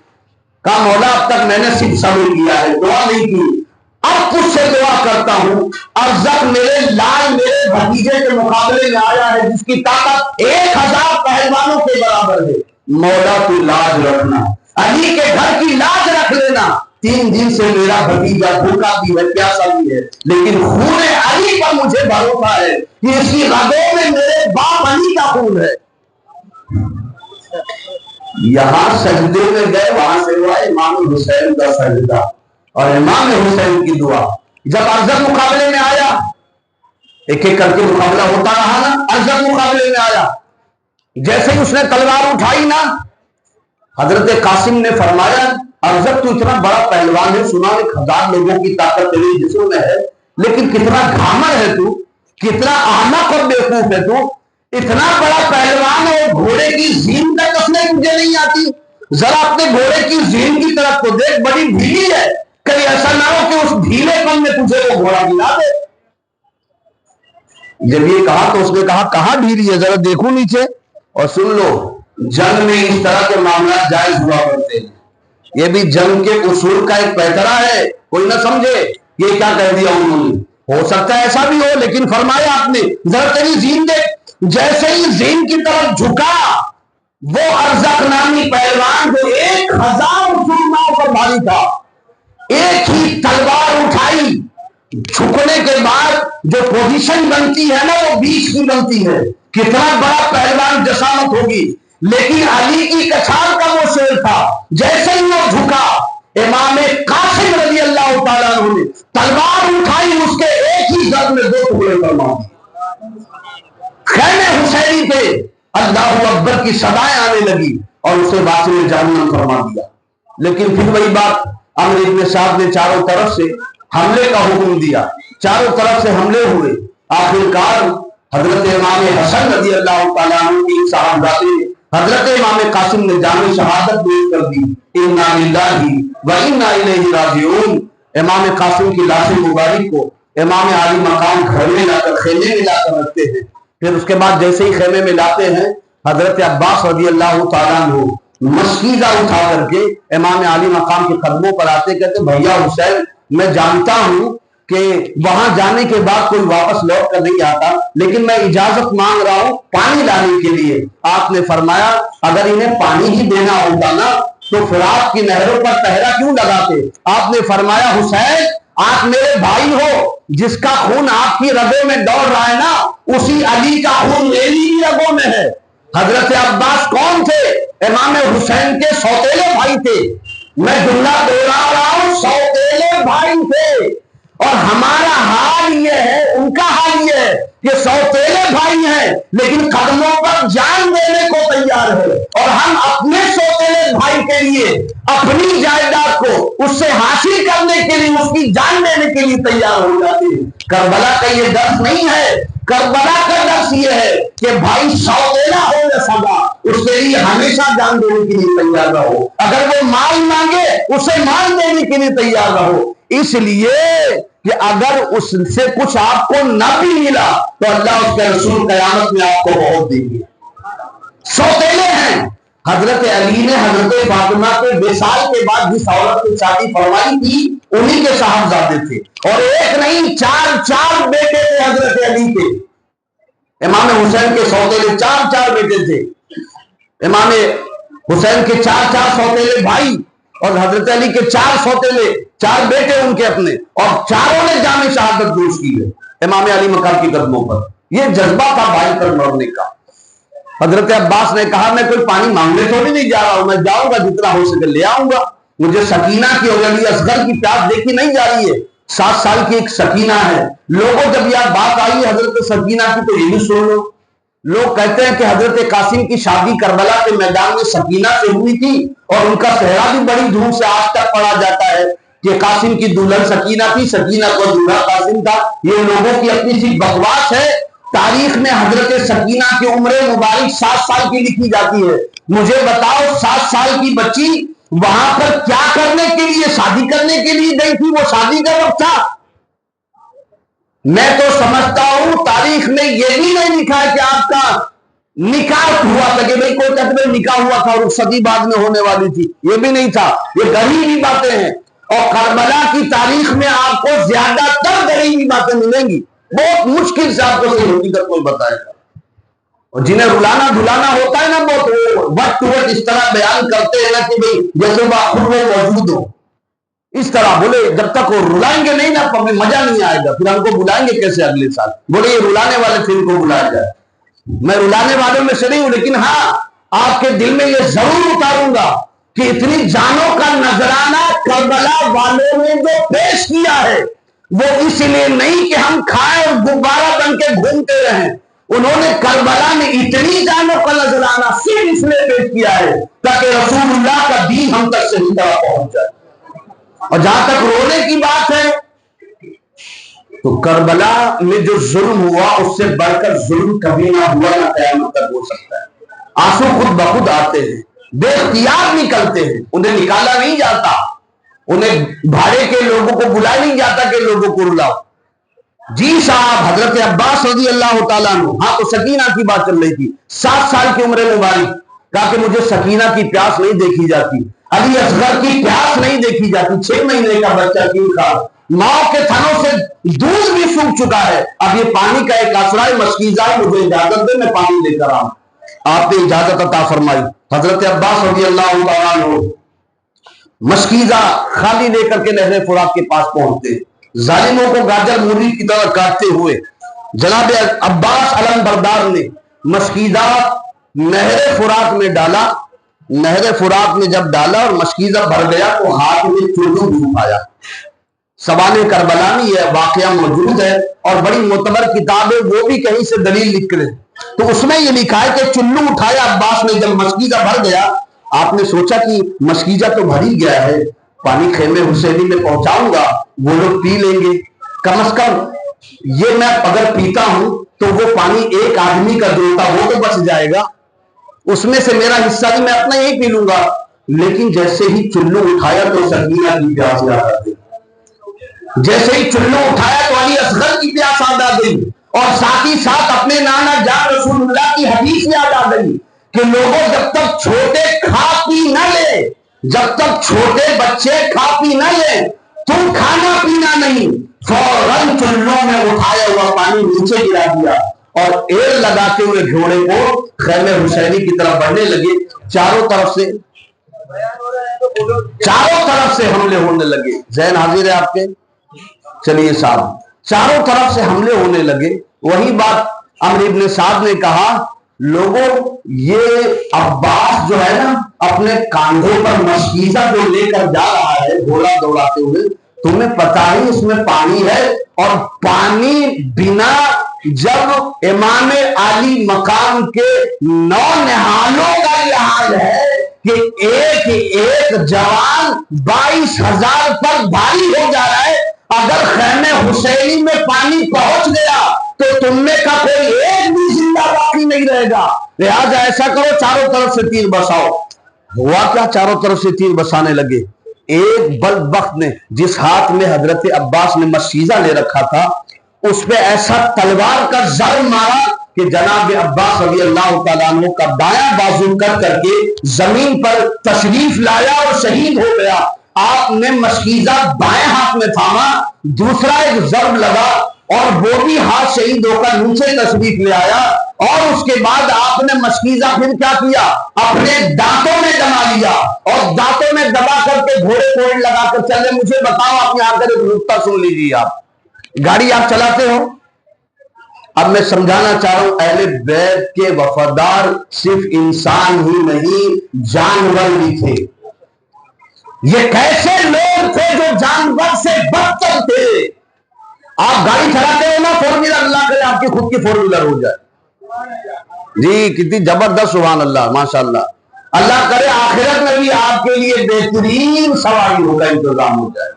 کہا مولا اب تک میں نے صرف صبر کیا ہے، دعا نہیں کی، اب تجھ سے دعا کرتا ہوں، ارزق میرے لال، میرے بھتیجے کے مقابلے میں آیا ہے جس کی طاقت 1,000 پہلوانوں کے برابر ہے، مولا تو لاج رکھنا، علی کے گھر کی لاج رکھ لینا، 3 دن سے میرا بھتیجا بھوکا بھی ہے، پیاسا بھی ہے، لیکن خون علی پر مجھے بھروسہ ہے کہ اس کی رگوں میں میرے باپ علی کا خون ہے۔ یہاں سجدے میں گئے، وہاں سے ہوا امام حسین کا سجدہ اور امام حسین کی دعا۔ جب ارزق مقابلے میں آیا، ایک ایک کر کے مقابلہ ہوتا رہا نا، ارزق مقابلے میں آیا، جیسے ہی اس نے تلوار اٹھائی نا، حضرت قاسم نے فرمایا، ارزق تو اتنا بڑا پہلوان ہے، سنا 1,000 لوگوں کی طاقت تیرے جسم میں ہے، لیکن کتنا گھامر ہے تو، کتنا احمق اور بیوقوف ہے تو، اتنا بڑا پہلوان ہے، گھوڑے کی زین تک کسنے مجھے نہیں آتی، ذرا اپنے گھوڑے کی زین کی طرف تو دیکھ، بڑی ڈھیلی ہے، کہیں ایسا نہ ہو کہ اس ڈھیلے پن میں تجھے وہ گھوڑا گرا دے۔ جب یہ کہا تو اس نے کہا کہاں ڈھیلی ہے، ذرا دیکھو نیچے۔ اور سن لو، جنگ میں اس طرح کے معاملات جائز ہوا کرتے ہیں، یہ بھی جنگ کے اصول کا ایک پیترا ہے، کوئی نہ سمجھے یہ کیا کہہ دیا انہوں نے، ہو سکتا ہے ایسا بھی ہو، لیکن فرمایا آپ نے ذرا تیری زین دیکھ۔ جیسے ہی زین کی طرف جھکا، وہ ارزق نامی پہلوان جو 1000 مسلمانوں پر بھاری تھا، ایک ہی تلوار اٹھائی، جھکنے کے بعد جو پوزیشن بنتی ہے نا وہ 20 کی بنتی ہے، کتنا بڑا پہلوان جسامت ہوگی، لیکن علی کی کچھار کا وہ شیر تھا، جیسے ہی وہ جھکا، امام قاسم رضی اللہ تعالیٰ عنہ نے تلوار اٹھائی، اس کے ایک ہی ضرب میں 2 ٹکڑے فرما دیے۔ خیمے حسینی پہ اللہ اکبر کی صدائیں آنے لگی اور اسے واسطے جہنم فرما دیا۔ لیکن پھر وہی بات، عمرو بن سعد نے چاروں طرف سے حملے کا حکم دیا، چاروں طرف سے حملے ہوئے، آخرکار حضرت امام حسن رضی اللہ تعالیٰ عنہ کی صاحبزادے حضرت امام قاسم نے جامع شہادت پیش کر دی، انا للہ و انا الیہ راجعون۔ امام قاسم کی لاش مبارک کو امام عالی مقام گھر میں لا کر، خیمے میں لا کر رکھتے ہیں، پھر اس کے بعد جیسے ہی خیمے میں لاتے ہیں، حضرت عباس رضی اللہ تعالیٰ عنہ مشکیزہ اٹھا کر کے امام عالی مقام کے قدموں پر آتے، کہتے بھیا حسین، میں جانتا ہوں کہ وہاں جانے کے بعد کوئی واپس لوٹ کر نہیں آتا، لیکن میں اجازت مانگ رہا ہوں پانی لانے کے لیے۔ آپ نے فرمایا اگر انہیں پانی ہی دینا ہوتا نا تو فرات کی نہروں پر پہرا کیوں لگاتے؟ آپ نے فرمایا حسین آپ میرے بھائی ہو، جس کا خون آپ کی رگوں میں دوڑ رہا ہے نا، اسی علی کا خون میری بھی رگوں میں ہے۔ حضرت عباس کون تھے؟ امام حسین کے سوتیلے بھائی تھے، میں جملہ دوہرا رہا ہوں، سوتیلے بھائی تھے، اور ہمارا حال یہ ہے، ان کا حال یہ ہے کہ سوتیلے بھائی ہیں لیکن قدموں پر جان دینے کو تیار ہے، اور ہم اپنے سوتیلے بھائی کے لیے اپنی جائیداد کو اس سے حاصل کرنے کے لیے اس کی جان دینے کے لیے تیار ہو جاتے ہیں۔ کربلا کا یہ درس نہیں ہے، کربلا کا درس یہ ہے کہ بھائی سوتیلا ہو یا سگا، اس کے لیے ہمیشہ جان دینے کے لیے تیار رہو، اگر وہ مال مانگے اسے مال دینے کے لیے تیار رہو، اس لیے کہ اگر اس سے کچھ آپ کو نہ بھی ملا تو اللہ اس کے رسول قیامت میں آپ کو بہت دیں گے۔ سوتیلے ہیں۔ حضرت علی نے حضرت فاطمہ کے وصال کے بعد جس عورت کی شادی فرمائی تھی انہی کے صاحبزادے تھے، اور ایک نہیں چار بیٹے تھے حضرت علی کے، امام حسین کے سوتیلے چار بیٹے تھے، امام حسین کے چار سوتیلے بھائی، اور حضرت علی کے 4 سوتیلے، 4 بیٹے ان کے اپنے، اور چاروں نے جامع شہادت پیش کی ہے امام علی مقام کی قدموں پر۔ یہ جذبہ تھا بھائی پر مرنے کا۔ حضرت عباس نے کہا میں کوئی پانی مانگنے تھوڑی نہیں جا رہا ہوں، میں جاؤں گا جتنا ہو سکے لے آؤں گا، مجھے سکینہ کی اور علی اصغر کی پیاس دیکھی نہیں جا رہی ہے، 7 سال کی ایک سکینہ ہے۔ لوگوں جب یہ بات آئی حضرت سکینہ کی تو یہ بھی سن لو، لوگ کہتے ہیں کہ حضرت قاسم کی شادی کربلا کے میدان میں سکینہ سے ہوئی تھی، اور ان کا صحرا بھی بڑی دھوم سے آج تک پڑھا جاتا ہے کہ قاسم کی دلہن سکینہ تھی، سکینہ کو دولہا قاسم تھا۔ یہ لوگوں کی اپنی سی بکواس ہے۔ تاریخ میں حضرت سکینہ کی عمر مبارک 7 سال کی لکھی جاتی ہے۔ مجھے بتاؤ 7 سال کی بچی وہاں پر کیا کرنے کے لیے، شادی کرنے کے لیے گئی تھی؟ وہ شادی کا وقت تھا؟ میں تو سمجھتا ہوں تاریخ میں یہ بھی نہیں لکھا ہے کہ آپ کا نکاح ہوا تھا، کہ بھئی کوئی کہتے ہیں نکاح ہوا تھا اور صدی بعد میں ہونے والی تھی، یہ بھی نہیں تھا۔ یہ غریبی باتیں ہیں، اور کربلا کی تاریخ میں آپ کو زیادہ تر غریبی باتیں ملیں گی، بہت مشکل سے آپ کو صحیح حقیقت کوئی بتائے گا، اور جنہیں رلانا دھلانا ہوتا ہے نا بہت وقت ٹو وقت اس طرح بیان کرتے ہیں نا کہ بھئی جیسے وہ خود وہ موجود ہو، اس طرح بولے جب تک وہ رلائیں گے نہیں نا ہمیں مزہ نہیں آئے گا، پھر ہم کو بلائیں گے کیسے اگلے سال؟ بولے یہ رلانے والے پھر کو بلایا جائے۔ میں رلانے والوں میں سے نہیں ہوں، لیکن ہاں آپ کے دل میں یہ ضرور اتاروں گا کہ اتنی جانوں کا نذرانہ کربلا والوں نے جو پیش کیا ہے وہ اس لیے نہیں کہ ہم کھائیں اور غبارہ بن کے گھومتے رہیں، انہوں نے کربلا میں اتنی جانوں کا نذرانہ صرف اس لیے پیش کیا ہے تاکہ رسول اللہ کا دین ہم تک صحیح طرح پہنچ جائے۔ اور جہاں تک رونے کی بات ہے تو کربلا میں جو ظلم ہوا اس سے بڑھ کر ظلم کبھی نہ ہوا، نہ قیامت تک ہو سکتا ہے۔ آنسو خود بخود آتے ہیں، بے اختیار نکلتے ہیں، انہیں نکالا نہیں جاتا، انہیں بھاڑے کے لوگوں کو بلایا نہیں جاتا کہ لوگوں کو رلاؤ، جی صاحب حضرت عباس رضی اللہ تعالیٰ عنہ، ہاں تو سکینہ کی بات چل رہی تھی، 7 سال کی عمر مبارک، کہا کہ مجھے سکینہ کی پیاس نہیں دیکھی جاتی، علی اصغر کی پیاس نہیں دیکھی جاتی، 6 مہینے کا بچہ کیوں تھا، ماں کے تھنوں سے دودھ بھی سوکھ چکا ہے، اب یہ پانی کا ایک آسرا ہے، مشکیزہ مجھے اجازت دے میں پانی لے کر آؤں۔ آپ نے اجازت عطا فرمائی، حضرت عباس رضی اللہ تعالیٰ عنہ مشکیزہ خالی لے کر کے نہر فرات کے پاس پہنچتے، ظالموں کو گاجر مولی کی طرح کاٹتے ہوئے جناب عباس علم بردار نے مشکیزہ نہر فرات میں ڈالا، نہر فرات میں جب ڈالا اور مشکیزہ بھر گیا تو ہاتھ میں چلو بھی اٹھایا۔ سوانح کربلا میں یہ واقعہ موجود ہے اور بڑی معتبر کتاب ہے، وہ بھی کہیں سے دلیل لکھ رہے، تو اس میں یہ لکھا ہے کہ چلو اٹھایا عباس نے، جب مشکیزہ بھر گیا آپ نے سوچا کہ مشکیزہ تو بھر ہی گیا ہے، پانی خیمے حسینی میں پہنچاؤں گا، وہ لوگ پی لیں گے، کم از کم یہ میں اگر پیتا ہوں تو وہ پانی ایک آدمی کا جو تھا وہ تو بچ جائے گا، اس میں سے میرا حصہ بھی میں اپنا ہی پی لوں گا۔ لیکن جیسے ہی چلو اٹھایا تو سکینہ کی پیاس یاد آ گئی، جیسے ہی چلو اٹھایا تو علی اصغر کی پیاس یاد آ گئی، اور ساتھ ہی ساتھ اپنے نانا جان رسول اللہ کی حدیث یاد آ گئی کہ لوگوں جب تک چھوٹے کھا پی نہ لے، جب تک چھوٹے بچے کھا پی نہ لیں تم کھانا پینا نہیں، فوراً چلوں میں اٹھایا ہوا پانی نیچے گرا دیا اور ایڑ لگاتے ہوئے گھوڑے کو خیمے حسینی کی طرف بڑھنے لگے، چاروں طرف سے حملے ہونے لگے۔ ذہن حاضر ہے آپ کے؟ چلیے صاحب، چاروں طرف سے حملے ہونے لگے۔ وہی بات عمرو ابن سعد نے کہا، لوگوں یہ عباس جو ہے نا اپنے کاندھے پر مشکیزہ جو لے کر جا رہا ہے گھوڑا دوڑاتے ہوئے، تمہیں پتا ہی اس میں پانی ہے، اور پانی بنا جب امام عالی مقام کے 9 نہالوں کا یہ حال ہے کہ ایک ایک جوان 22,000 پر بھاری ہو جا رہا ہے، اگر خیمے حسینی میں پانی پہنچ گیا تو تم میں کا کوئی ایک بھی زندہ باقی نہیں رہے گا، لہذا ایسا کرو چاروں طرف سے تیر برساؤ۔ ہوا کیا؟ چاروں طرف سے تیر برسانے لگے۔ ایک بدبخت نے جس ہاتھ میں حضرت عباس نے مشکیزہ لے رکھا تھا اس پہ ایسا تلوار کا ضرب مارا کہ جناب عباس رضی اللہ تعالیٰ عنہ کا دایاں بازو کر کے زمین پر تشریف لایا اور شہید ہو گیا۔ آپ نے مشکیزہ بائیں ہاتھ میں تھاما، دوسرا ایک ضرب لگا اور وہ بھی ہاتھ شہید ہو کر نیچے تشریف لے آیا، اور اس کے بعد آپ نے مشکیزہ پھر کیا کیا؟ اپنے دانتوں میں دبا لیا اور دانتوں میں دبا کر کے گھوڑے کو لگا کر چلے۔ مجھے بتاؤ، آپ یہاں کر ایک نکتہ سن لیجیے، آپ گاڑی آپ چلاتے ہو، اب میں سمجھانا چاہ رہا ہوں اہل بیت کے وفادار صرف انسان ہی نہیں جانور بھی تھے۔ یہ کیسے لوگ تھے جو جانور سے بدتر تھے؟ آپ گاڑی چلاتے ہو نا، 4 ویلر، اللہ کرے آپ کی خود کی 4 ویلر ہو جائے، جی کتنی زبردست، سبحان اللہ، ماشاءاللہ، اللہ کرے آخرت میں بھی آپ کے لیے بہترین سواری کا انتظام ہو جائے۔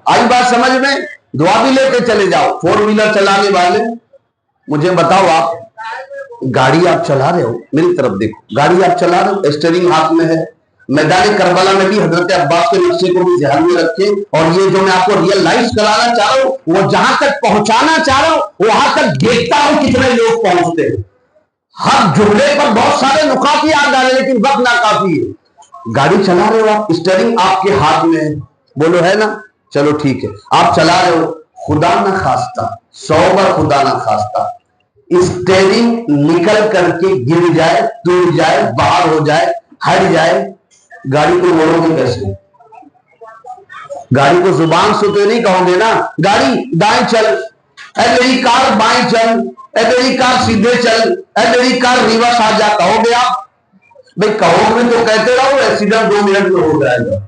آئی بات سمجھ میں؟ دعا بھی لے کے چلے جاؤ۔ 4 ویلر چلانے والے مجھے بتاؤ، آپ گاڑی آپ چلا رہے ہو، میری طرف دیکھو، گاڑی آپ چلا رہے ہو، اسٹیئرنگ ہاتھ میں ہے، میدان کربلا میں بھی حضرت عباس کے نقشے کو بھی ذہن میں رکھیں، اور یہ جو میں آپ کو ریئلائز کرانا چاہ رہا ہوں، وہ جہاں تک پہنچانا چاہ رہا ہوں وہاں تک دیکھتا ہوں کتنے لوگ پہنچتے ہیں۔ ہر جملے پر بہت سارے نکات یاد آ رہے لیکن وقت ناکافی ہے۔ گاڑی چلا رہے ہو آپ، اسٹیئرنگ آپ کے ہاتھ میں ہے، بولو ہے نا، چلو ٹھیک ہے، آپ چلا رہے ہو، خدا نہ خواستہ، 100 بار خدا نہ خواستہ اسٹیئرنگ نکل کر کے گر جائے، ٹوٹ جائے، باہر ہو جائے، ہٹ جائے، گاڑی کو موڑو گے کیسے؟ گاڑی کو زبان سے تو نہیں کہو گے نا، گاڑی دائیں چل، اے میری کار بائیں چل، اے میری کار سیدھے چل، اے میری کار ریورس آ جا، کہو گے آپ؟ بھئی کہو گے تو کہتے رہو، ایکسیڈنٹ 2 منٹ میں ہو جائے گا،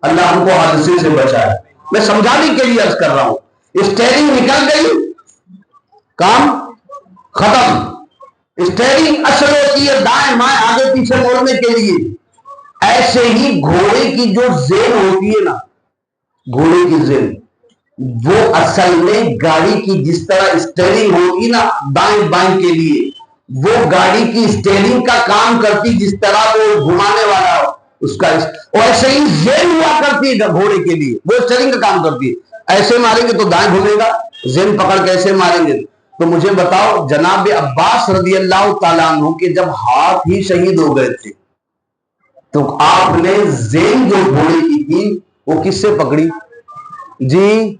اللہ ہم کو حادثے سے بچائے۔ میں سمجھانے کے لیے عرض کر رہا ہوں، اسٹیئرنگ نکل گئی، کام ختم۔ اسٹیئرنگ اصل ہوتی ہے دائیں بائیں آگے پیچھے موڑنے کے لیے، ایسے ہی گھوڑے کی جو زین ہوتی ہے نا، گھوڑے کی زین، وہ اصل میں گاڑی کی جس طرح اسٹیئرنگ ہوگی نا دائیں بائیں کے لیے، وہ گاڑی کی اسٹیئرنگ کا کام کرتی جس طرح وہ گھمانے والا ہو اس کا، ایسے ہی زین ہوا کرتی ہے گھوڑے کے لیے، وہ اسٹیئرنگ کا کام کرتی ہے۔ ایسے ماریں گے تو دائیں گھومے گا، ذہن پکڑ کیسے ماریں گے؟ تو مجھے بتاؤ جناب عباس رضی اللہ تعالیٰ عنہ کے جب ہاتھ ہی شہید ہو گئے تھے تو آپ نے زین جو گھوڑے کی تھی وہ کس سے پکڑی؟ جی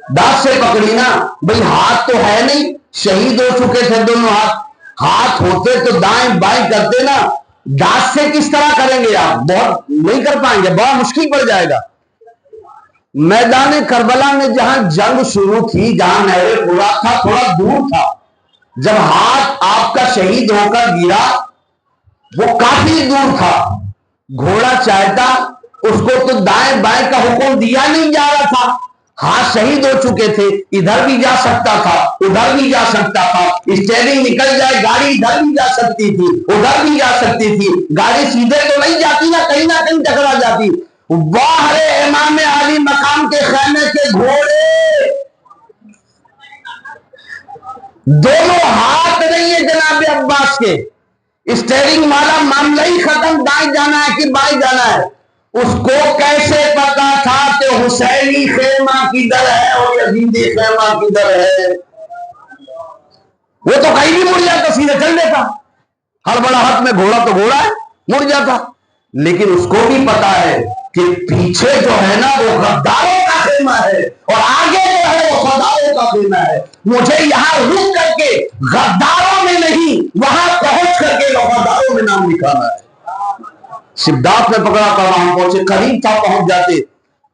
دانت سے پکڑی نا بھئی، ہاتھ تو ہے نہیں، شہید ہو چکے تھے دونوں ہاتھ ہوتے تو دائیں بائیں کرتے نا، دانت سے کس طرح کریں گے آپ؟ بہت نہیں کر پائیں گے، بڑا مشکل پڑ جائے گا۔ میدان کربلا میں جہاں جنگ شروع تھی، جہاں نہر فرات تھا، تھوڑا دور تھا، جب ہاتھ آپ کا شہید ہو کر گرا وہ کافی دور تھا، گھوڑا چاہتا اس کو تو دائیں بائیں کا حکم دیا نہیں جا رہا تھا، ہاتھ شہید ہو چکے تھے، ادھر بھی جا سکتا تھا ادھر بھی جا سکتا تھا، اسٹیئرنگ نکل جائے گاڑی ادھر بھی جا سکتی تھی ادھر بھی جا سکتی تھی، گاڑی سیدھے تو نہیں جاتی نا کہیں ٹکرا جاتی۔ واہ رے امام عالی مقام کے خیمے کے گھوڑے، دونوں ہاتھ نہیں ہے جناب عباس کے، اسٹیئرنگ والا معاملہ ہی ختم، دائیں جانا ہے کہ بائیں جانا ہے۔ اس کو کیسے پتا تھا کہ حسینی خیمہ کدھر ہے اور یزیدی خیمہ کدھر ہے؟ وہ تو کہیں بھی مڑ جاتا، سیدھے چل دیتا، ہر بڑا ہاتھ میں گھوڑا تو گھوڑا ہے، مڑ جاتا، لیکن اس کو بھی پتا ہے کہ پیچھے جو ہے نا وہ غداروں کا خیمہ ہے اور آگے جو ہے وہ فدائیوں کا خیمہ ہے، مجھے یہاں رک کر کے غداروں میں نہیں وہاں پہنچ کر کے وفاداروں میں نام لکھانا ہے۔ شدات میں پکڑا کر وہاں پہنچے، قریب تھا پہنچ جاتے،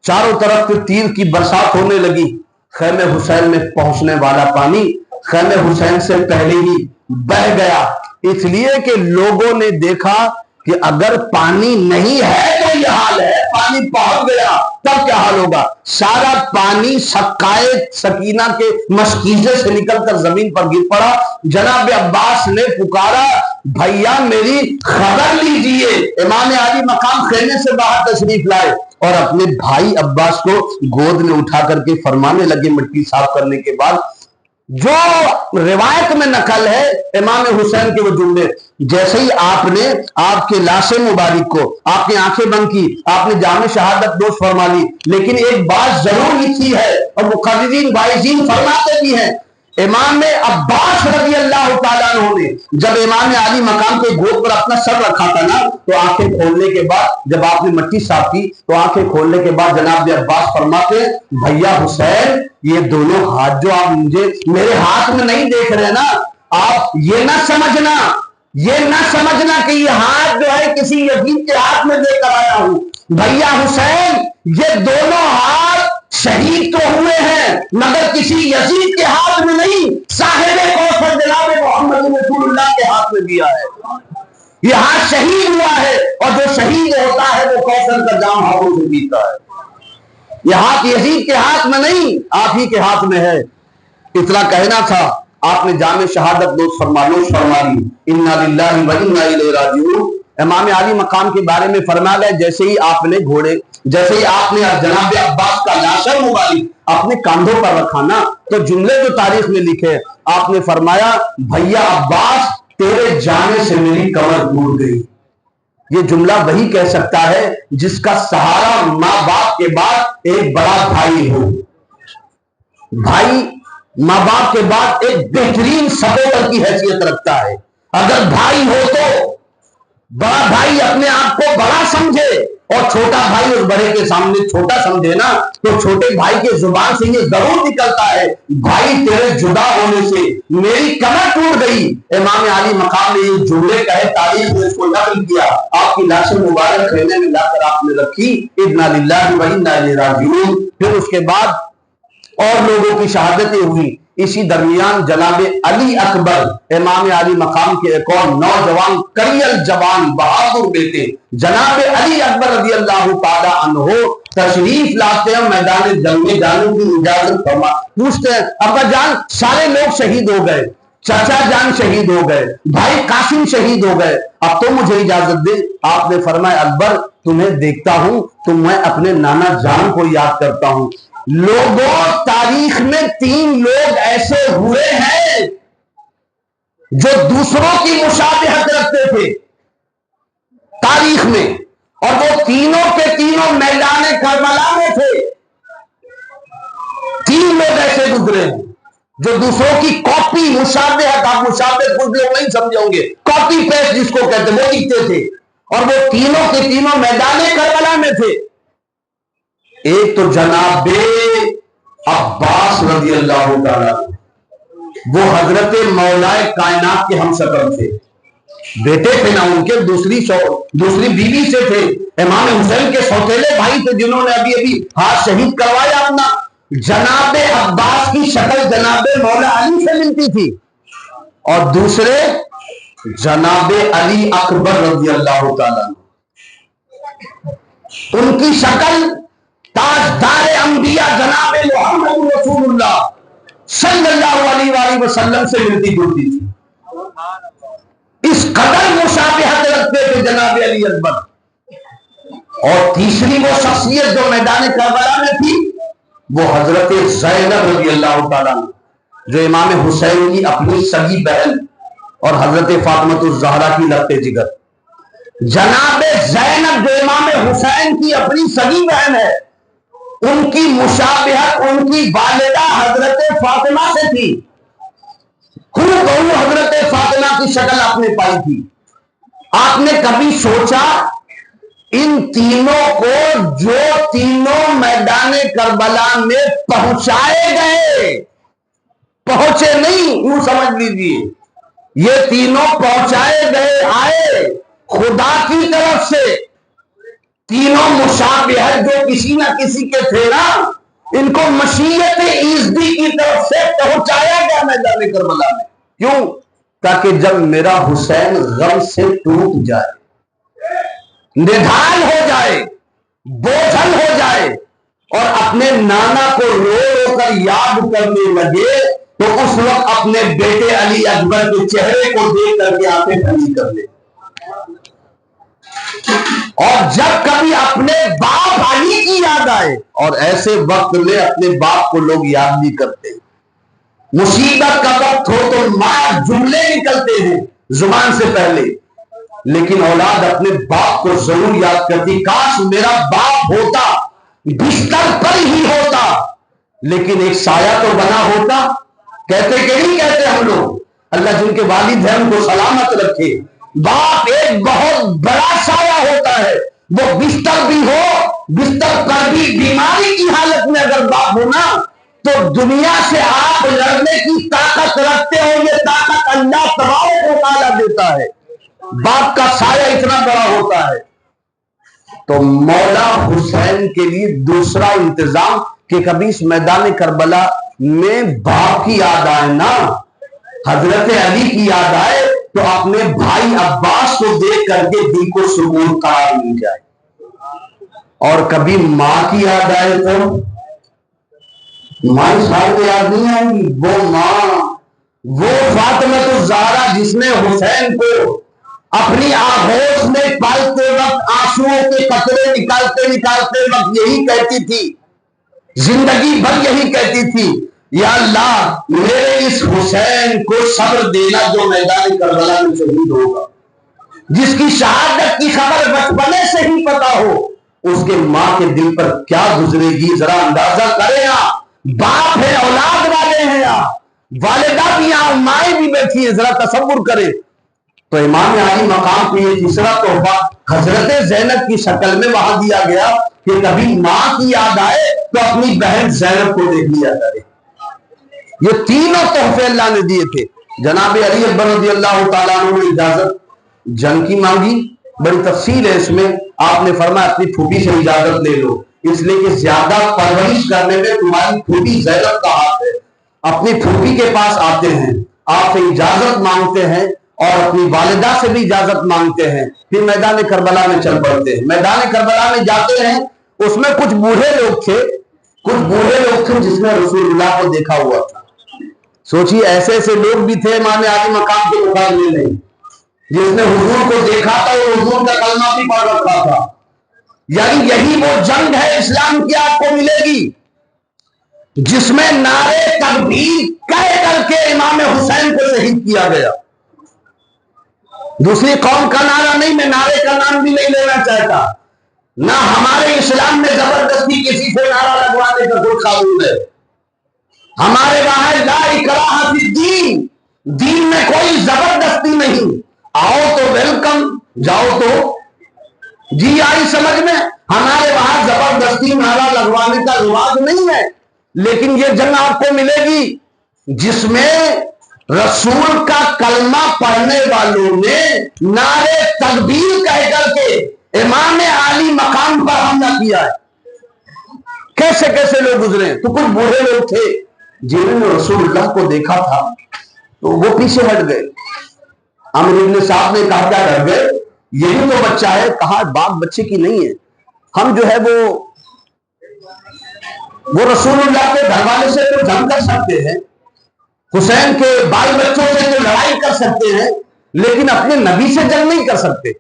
چاروں طرف پھر تیر کی برسات ہونے لگی، خیمے حسین میں پہنچنے والا پانی خیمے حسین سے پہلے ہی بہ گیا، اس لیے کہ لوگوں نے دیکھا کہ اگر پانی نہیں ہے تو یہ حال ہے، پانی پہنچ گیا تب کیا حال ہوگا؟ سارا پانی سکائے سکینہ کے مشکیزے سے نکل کر زمین پر گر پڑا۔ جناب عباس نے پکارا، بھیا میری خبر لیجئے۔ امام عالی مقام خیمے سے باہر تشریف لائے اور اپنے بھائی عباس کو گود میں اٹھا کر کے فرمانے لگے مٹی صاف کرنے کے بعد، جو روایت میں نقل ہے امام حسین کے وہ جملے، جیسے ہی آپ نے آپ کے لاش مبارک کو آپ نے آنکھیں بند کی، آپ نے جام شہادت نوش فرما لی، لیکن ایک بات ضرور لکھی ہے اور مقررین واعظین فرماتے بھی ہیں، امام عباس رضی اللہ تعالیٰ عنہ نے جب امام عالی مقام کے گود پر اپنا سر رکھا تھا نا تو آنکھیں کھولنے کے بعد جب آپ نے مٹی صاف کی تو آنکھیں کھولنے کے بعد جناب عباس فرماتے ہیں، بھیا حسین یہ دونوں ہاتھ جو آپ مجھے میرے ہاتھ میں نہیں دیکھ رہے نا، آپ یہ نہ سمجھنا کہ یہ ہاتھ جو ہے کسی یتیم کے ہاتھ میں دے کر آیا ہوں، بھیا حسین یہ دونوں ہاتھ شہید تو ہوئے ہیں مگر کسی یزید کے ہاتھ میں نہیں، صاحب کوثر جناب محمد رسول اللہ کے ہاتھ میں دیا ہے، یہ ہاتھ شہید ہوا ہے اور جو شہید ہوتا ہے وہ کوثر کا جام ہاتھوں سے پیتا ہے، یہ ہاتھ یزید کے ہاتھ میں نہیں آپ ہی کے ہاتھ میں ہے۔ اتنا کہنا تھا، آپ نے جام شہادت نوش فرما لی، انا للہ و انا الیہ راجعون۔ امام عالی مقام کے بارے میں فرمایا گیا جیسے ہی آپ نے جناب عباس کا لاشر مبارک اپنے کاندھوں پر رکھا نا تو جملے جو تاریخ میں لکھے، آپ نے فرمایا، بھیا عباس تیرے جانے سے میری کمر ٹوٹ گئی۔ یہ جملہ وہی کہہ سکتا ہے جس کا سہارا ماں باپ کے بعد ایک بڑا بھائی ہو، بھائی ماں باپ کے بعد ایک بہترین سپورٹر کی حیثیت رکھتا ہے، اگر بھائی ہو تو بڑا بھائی اپنے آپ کو بڑا سمجھے اور چھوٹا بھائی اس بڑے کے سامنے چھوٹا سمجھے نا تو چھوٹے بھائی کے زبان سے یہ ضرور نکلتا ہے، بھائی تیرے جدا ہونے سے میری کمر ٹوٹ گئی۔ امام عالی مقام نے یہ جملے کہے، تاریخ میں اس کو نقل کیا، آپ کی لاش مبارک خیمے میں لا کر آپ نے رکھی، انا للہ و انا الیہ راجعون۔ پھر اس کے بعد اور لوگوں کی شہادتیں ہوئی، اسی درمیان جناب علی اکبر امام علی مقام کے ایک اور نوجوان کریل جوان بہادر بیٹے جناب علی اکبر رضی اللہ تعالی عنہ تشریف لاتے ہیں، میدان جنگ میں جانے کی اجازت فرما، پوچھتے ہیں ابا جان سارے لوگ شہید ہو گئے، چچا جان شہید ہو گئے، بھائی قاسم شہید ہو گئے، اب تو مجھے اجازت دے۔ آپ نے فرمایا اکبر تمہیں دیکھتا ہوں تو میں اپنے نانا جان کو یاد کرتا ہوں۔ لوگوں تاریخ میں 3 لوگ ایسے ہوئے ہیں جو دوسروں کی مشابہت رکھتے تھے تاریخ میں، اور وہ تینوں کے تینوں میدان کربلا میں تھے، 3 لوگ ایسے گزرے ہیں جو دوسروں کی کاپی مشابہت، آپ مشابہت کچھ لوگ نہیں سمجھے ہوں گے، کاپی پیسٹ جس کو کہتے ہیں وہ لکھتے تھے، اور وہ تینوں کے تینوں میدان کربلا میں تھے۔ ایک تو جناب عباس رضی اللہ تعالیٰ، وہ حضرت مولا کائنات کے ہم شکل تھے، بیٹے تھے نا ان کے، دوسری بیوی سے تھے، امام حسین کے سوتیلے بھائی تھے جنہوں نے ابھی ابھی ہاتھ شہید کروایا اپنا۔ جناب عباس کی شکل جناب مولا علی سے ملتی تھی، اور دوسرے جناب علی اکبر رضی اللہ تعالیٰ، ان کی شکل تاجدار انبیاء جناب محمد رسول اللہ صلی اللہ علیہ وآلہ وسلم سے ملتی جلتی تھی۔ اس قدر مشابہت رکھتے تھے جناب علی اکبر۔ اور تیسری وہ شخصیت جو میدان کربلا میں تھی وہ حضرت زینب رضی اللہ تعالیٰ، جو امام حسین کی اپنی سگی بہن اور حضرت فاطمہ الزہرا کی لگتے جگر۔ جناب زینب جو امام حسین کی اپنی سگی بہن ہے، ان کی مشابہت ان کی والدہ حضرت فاطمہ سے تھی، بہو حضرت فاطمہ کی شکل آپ نے پائی تھی۔ آپ نے کبھی سوچا ان تینوں کو جو تینوں میدان کربلا میں پہنچائے گئے، پہنچے نہیں، یوں سمجھ لیجیے، یہ تینوں پہنچائے گئے آئے خدا کی طرف سے، تینوں مشابہت جو کسی نہ کسی کے تھے نا، ان کو مشیت ایزدی کی طرف سے پہنچایا گیا میدان کربلا میں۔ کیوں؟ تاکہ جب میرا حسین غم سے ٹوٹ جائے، نڈھال ہو جائے، بوجھل ہو جائے، اور اپنے نانا کو رو رو کر یاد کرنے لگے، تو اس وقت اپنے بیٹے علی اکبر کے چہرے کو دیکھ کر کے آنکھیں ٹھنڈی کر لے۔ اور جب کبھی اپنے باپ علی کی یاد آئے، اور ایسے وقت میں اپنے باپ کو لوگ یاد نہیں کرتے، مصیبت کا وقت ہو تو ماں جملے نکلتے ہیں زبان سے پہلے، لیکن اولاد اپنے باپ کو ضرور یاد کرتی، کاش میرا باپ ہوتا، بستر پر ہی ہوتا، لیکن ایک سایہ تو بنا ہوتا۔ کہتے کہ نہیں کہتے ہم لوگ، اللہ جن کے والد ہیں ان کو سلامت رکھے، باپ ایک بہت بڑا سایہ ہوتا ہے، وہ بستر بھی ہو، بستر پر بھی بیماری کی حالت میں اگر باپ ہونا تو دنیا سے آپ لڑنے کی طاقت رکھتے ہو، یہ طاقت اللہ تبارک و تعالیٰ دیتا ہے، باپ کا سایہ اتنا بڑا ہوتا ہے۔ تو مولا حسین کے لیے دوسرا انتظام کہ کبھی اس میدان کربلا میں باپ کی یاد آئے نا، حضرت علی کی یاد آئے، تو اپنے بھائی عباس کو دیکھ کر کے دل کو سکون قرار مل جائے، اور کبھی ماں کی یاد آئے تو ماں سال کو یاد نہیں آئے گی، وہ ماں، وہ فاطمہ الزہرا جس نے حسین کو اپنی آغوش میں پالتے وقت آنسوؤں کے قطرے نکالتے نکالتے وقت یہی کہتی تھی، زندگی بھر یہی کہتی تھی، یا اللہ میرے اس حسین کو صبر دینا جو میدان کربلا میں شہید ہوگا، جس کی شہادت کی خبر بچپنے سے ہی پتا ہو، اس کے ماں کے دل پر کیا گزرے گی، ذرا اندازہ کریں آپ، باپ ہے، اولاد والے ہیں آپ، والدہ بھی یہاں، مائیں بھی بیٹھی ہیں، ذرا تصور کریں۔ تو امام علی مقام کو یہ تیسرا تحفہ حضرت زینب کی شکل میں وہاں دیا گیا کہ کبھی ماں کی یاد آئے تو اپنی بہن زینب کو دیکھ لیا کرے۔ یہ تینوں تحفے اللہ نے دیے تھے۔ جناب علی اکبر رضی اللہ تعالیٰ عنہ نے اجازت جنگ کی مانگی، بڑی تفصیل ہے اس میں، آپ نے فرمایا اپنی پھوپھی سے اجازت لے لو، اس لیے کہ زیادہ پرورش کرنے میں تمہاری پھوپھی زینب کا ہاتھ ہے۔ اپنی پھوپھی کے پاس آتے ہیں، آپ سے اجازت مانگتے ہیں، اور اپنی والدہ سے بھی اجازت مانگتے ہیں، پھر میدان کربلا میں چل پڑتے ہیں۔ میدان کربلا میں جاتے ہیں، اس میں کچھ بوڑھے لوگ تھے، جس نے رسول اللہ کو دیکھا ہوا تھا۔ سوچیے ایسے ایسے لوگ بھی تھے امام علی مقام کے مقابلے میں، جس نے حضور کو دیکھا تھا اور حضور کا کلمہ بھی پڑھ رکھا تھا۔ یعنی یہی وہ جنگ ہے اسلام کی آپ کو ملے گی جس میں نعرے تکبیر کہہ کر کے امام حسین کو شہید کیا گیا۔ دوسری قوم کا نعرہ نہیں، میں نعرے کا نام بھی نہیں لینا چاہتا، نہ ہمارے اسلام میں زبردستی کسی سے نعرہ لگوانے کا کوئی قانون ہے۔ ہمارے وہاں لا اکراہ فی الدین، دین میں کوئی زبردستی نہیں، آؤ تو ویلکم، جاؤ تو جی آئی سمجھ میں۔ ہمارے وہاں زبردستی نعرہ لگوانے کا رواج نہیں ہے، لیکن یہ جنگ آپ کو ملے گی جس میں رسول کا کلمہ پڑھنے والوں نے نعرے تکبیر کہہ کر کے امام عالی مقام پر حملہ کیا ہے۔ کیسے کیسے لوگ گزرے، تو کچھ بوڑھے لوگ تھے جنہوں نے رسول اللہ کو دیکھا تھا تو وہ پیچھے ہٹ گئے۔ عمرو ابن صاحب نے کہا کیا ڈر گئے، یہی تو بچہ ہے، کہا بات بچے کی نہیں ہے، ہم جو ہے وہ رسول اللہ کے گھر والے سے تو جنگ کر سکتے ہیں، حسین کے بال بچوں سے تو لڑائی کر سکتے ہیں، لیکن اپنے نبی سے جنگ نہیں کر سکتے۔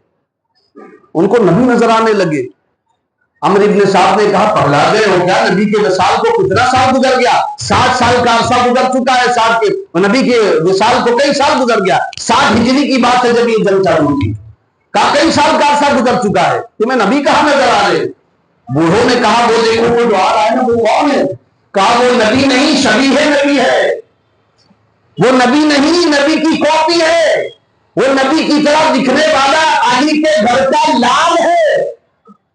ان کو نبی نظر آنے لگے۔ عمرو ابن صاحب نے کہا پگلا گئے ہو کیا، نبی کے وصال کو کتنا سال گزر گیا، 60 سال کا عرصہ گزر چکا ہے، 60 کے نبی کے وصال کو کئی سال گزر گیا، 60 ہجری کی بات ہے جب یہ جنگ چالو ہوئی، کہا کئی سال کا عرصہ گزر چکا ہے، تمہیں نبی کہاں نظر آ رہے؟ بوڑھوں نے کہا وہ دیکھو وہ جو آ رہا ہے نا وہ کون ہے؟ کہا وہ نبی نہیں، شبیہ نبی ہے، وہ نبی نہیں، نبی کی کاپی ہے، وہ نبی کی طرح دکھنے والا علی کے گھر کا لال ہے،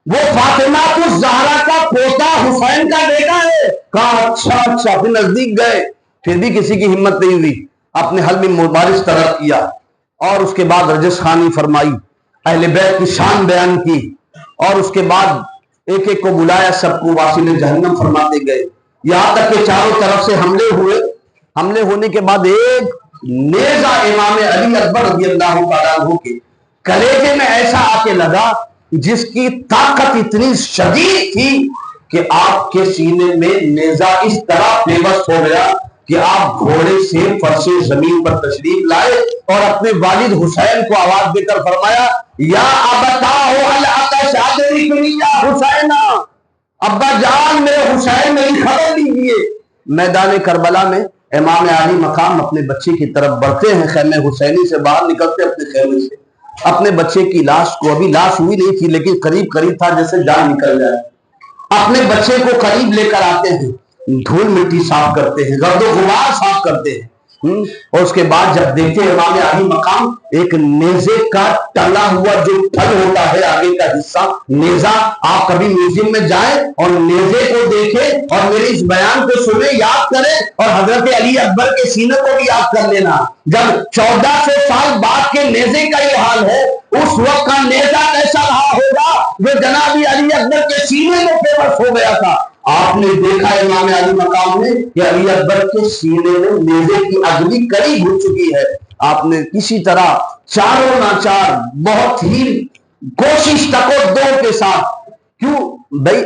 وہ فاطمہ الزہرا کا پوتا حسین کا بیٹا ہے۔ کہا اچھا اچھا، پھر نزدیک گئے، پھر بھی کسی کی ہمت نہیں ہوئی، اپنے حلم میں مبارز طرف کیا اور اس کے بعد رجس خوانی فرمائی، اہل بیت کی شان بیان کی، اور اس کے بعد ایک ایک کو بلایا، سب کو واصل جہنم فرماتے گئے، یہاں تک کہ چاروں طرف سے حملے ہوئے۔ حملے ہونے کے بعد ایک نیزہ امام علی اکبر رضی اللہ تعالیٰ عنہ کے کلیجے میں ایسا آ کے لگا جس کی طاقت اتنی شدید تھی کہ آپ کے سینے میں نیزہ اس طرح پیوست ہو گیا کہ آپ گھوڑے سے فرش زمین پر تشریف لائے اور اپنے والد حسین کو آواز دے کر فرمایا یا ابتاہ العطش ادرکنی یا حسین، ابا جان میرے حسین میری خبر لیجیے۔ میدان کربلا میں امام علی مقام اپنے بچے کی طرف بڑھتے ہیں، خیمے حسینی سے باہر نکلتے اپنے خیمے سے، اپنے بچے کی لاش کو، ابھی لاش ہوئی نہیں تھی لیکن قریب قریب تھا جیسے جان نکل جائے، اپنے بچے کو قریب لے کر آتے ہیں، دھول مٹی صاف کرتے ہیں، گرد و غبار صاف کرتے ہیں، اور اس کے بعد جب دیکھتے امام علی مقام ایک نیزے کا ٹلا ہوا جو پھل ہوتا ہے آگے کا حصہ نیزہ، آپ کبھی میوزیم میں جائیں اور نیزے کو دیکھیں اور میرے اس بیان کو سنیں، یاد کریں، اور حضرت علی اکبر کے سینے کو بھی یاد کر لینا۔ جب 1400 سال بعد کے نیزے کا یہ حال ہے، اس وقت کا نیزہ کیسا رہا ہوگا جو جناب علی اکبر کے سینے میں پیوست ہو گیا تھا۔ آپ نے دیکھا امام علی مقام میں کہ علی اکبر کے سینے میں نیزے کی اگلی کڑی گھس چکی ہے۔ آپ نے کسی طرح چاروں ناچار بہت ہی کوشش تک و دو کے ساتھ، کیوں بھائی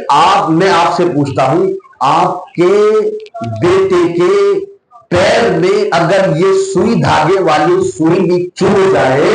میں آپ سے پوچھتا ہوں، آپ کے بیٹے کے پیر میں اگر یہ سوئی دھاگے والی سوئی بھی چبھ جائے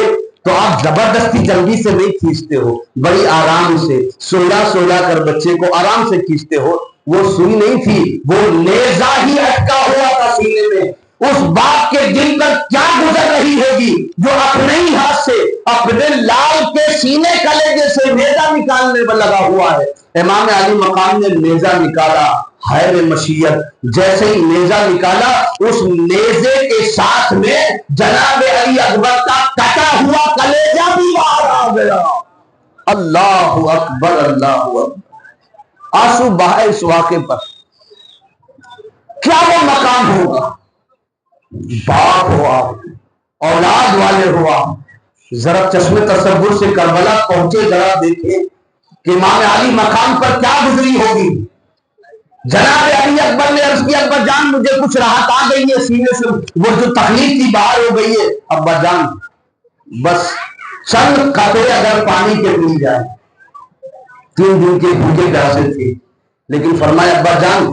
تو آپ زبردستی جلدی سے نہیں کھینچتے ہو، بڑی آرام سے سولا کر بچے کو آرام سے کھینچتے ہو۔ وہ سوئی نہیں تھی، وہ نیزہ ہی اٹکا ہوا تھا سینے میں۔ اس باپ کے دل پر کیا گزر رہی ہوگی جو اپنے ہی ہاتھ سے اپنے لال کے سینے کلیجے سے نیزہ نکالنے پر لگا ہوا ہے۔ امام علی مقام نے نیزہ نکالا، حیر مشیت، جیسے ہی نیزہ نکالا اس نیزے کے ساتھ میں جناب علی اکبر کا کٹا ہوا کلیجہ بھی باہر آ گیا۔ اللہ اکبر اللہ اکبر، آنسو بہائے اس واقعے پر۔ کیا وہ مقام ہوگا، باپ ہو آپ، اولاد والے ہو آپ، ذرا چشم تصور سے کربلا پہنچے، ذرا دیکھیں کہ امام علی مقام پر کیا گزری ہوگی۔ جناب علی اکبر نے عرض کیا ابا جان مجھے کچھ راحت آ گئی ہے سینے سے، وہ جو تکلیف تھی باہر ہو گئی ہے، ابا جان بس چند قطرے اگر پانی کے مل جائے، 3 دن کے بھوکے پیاسے تھے، لیکن فرمایا ابا جان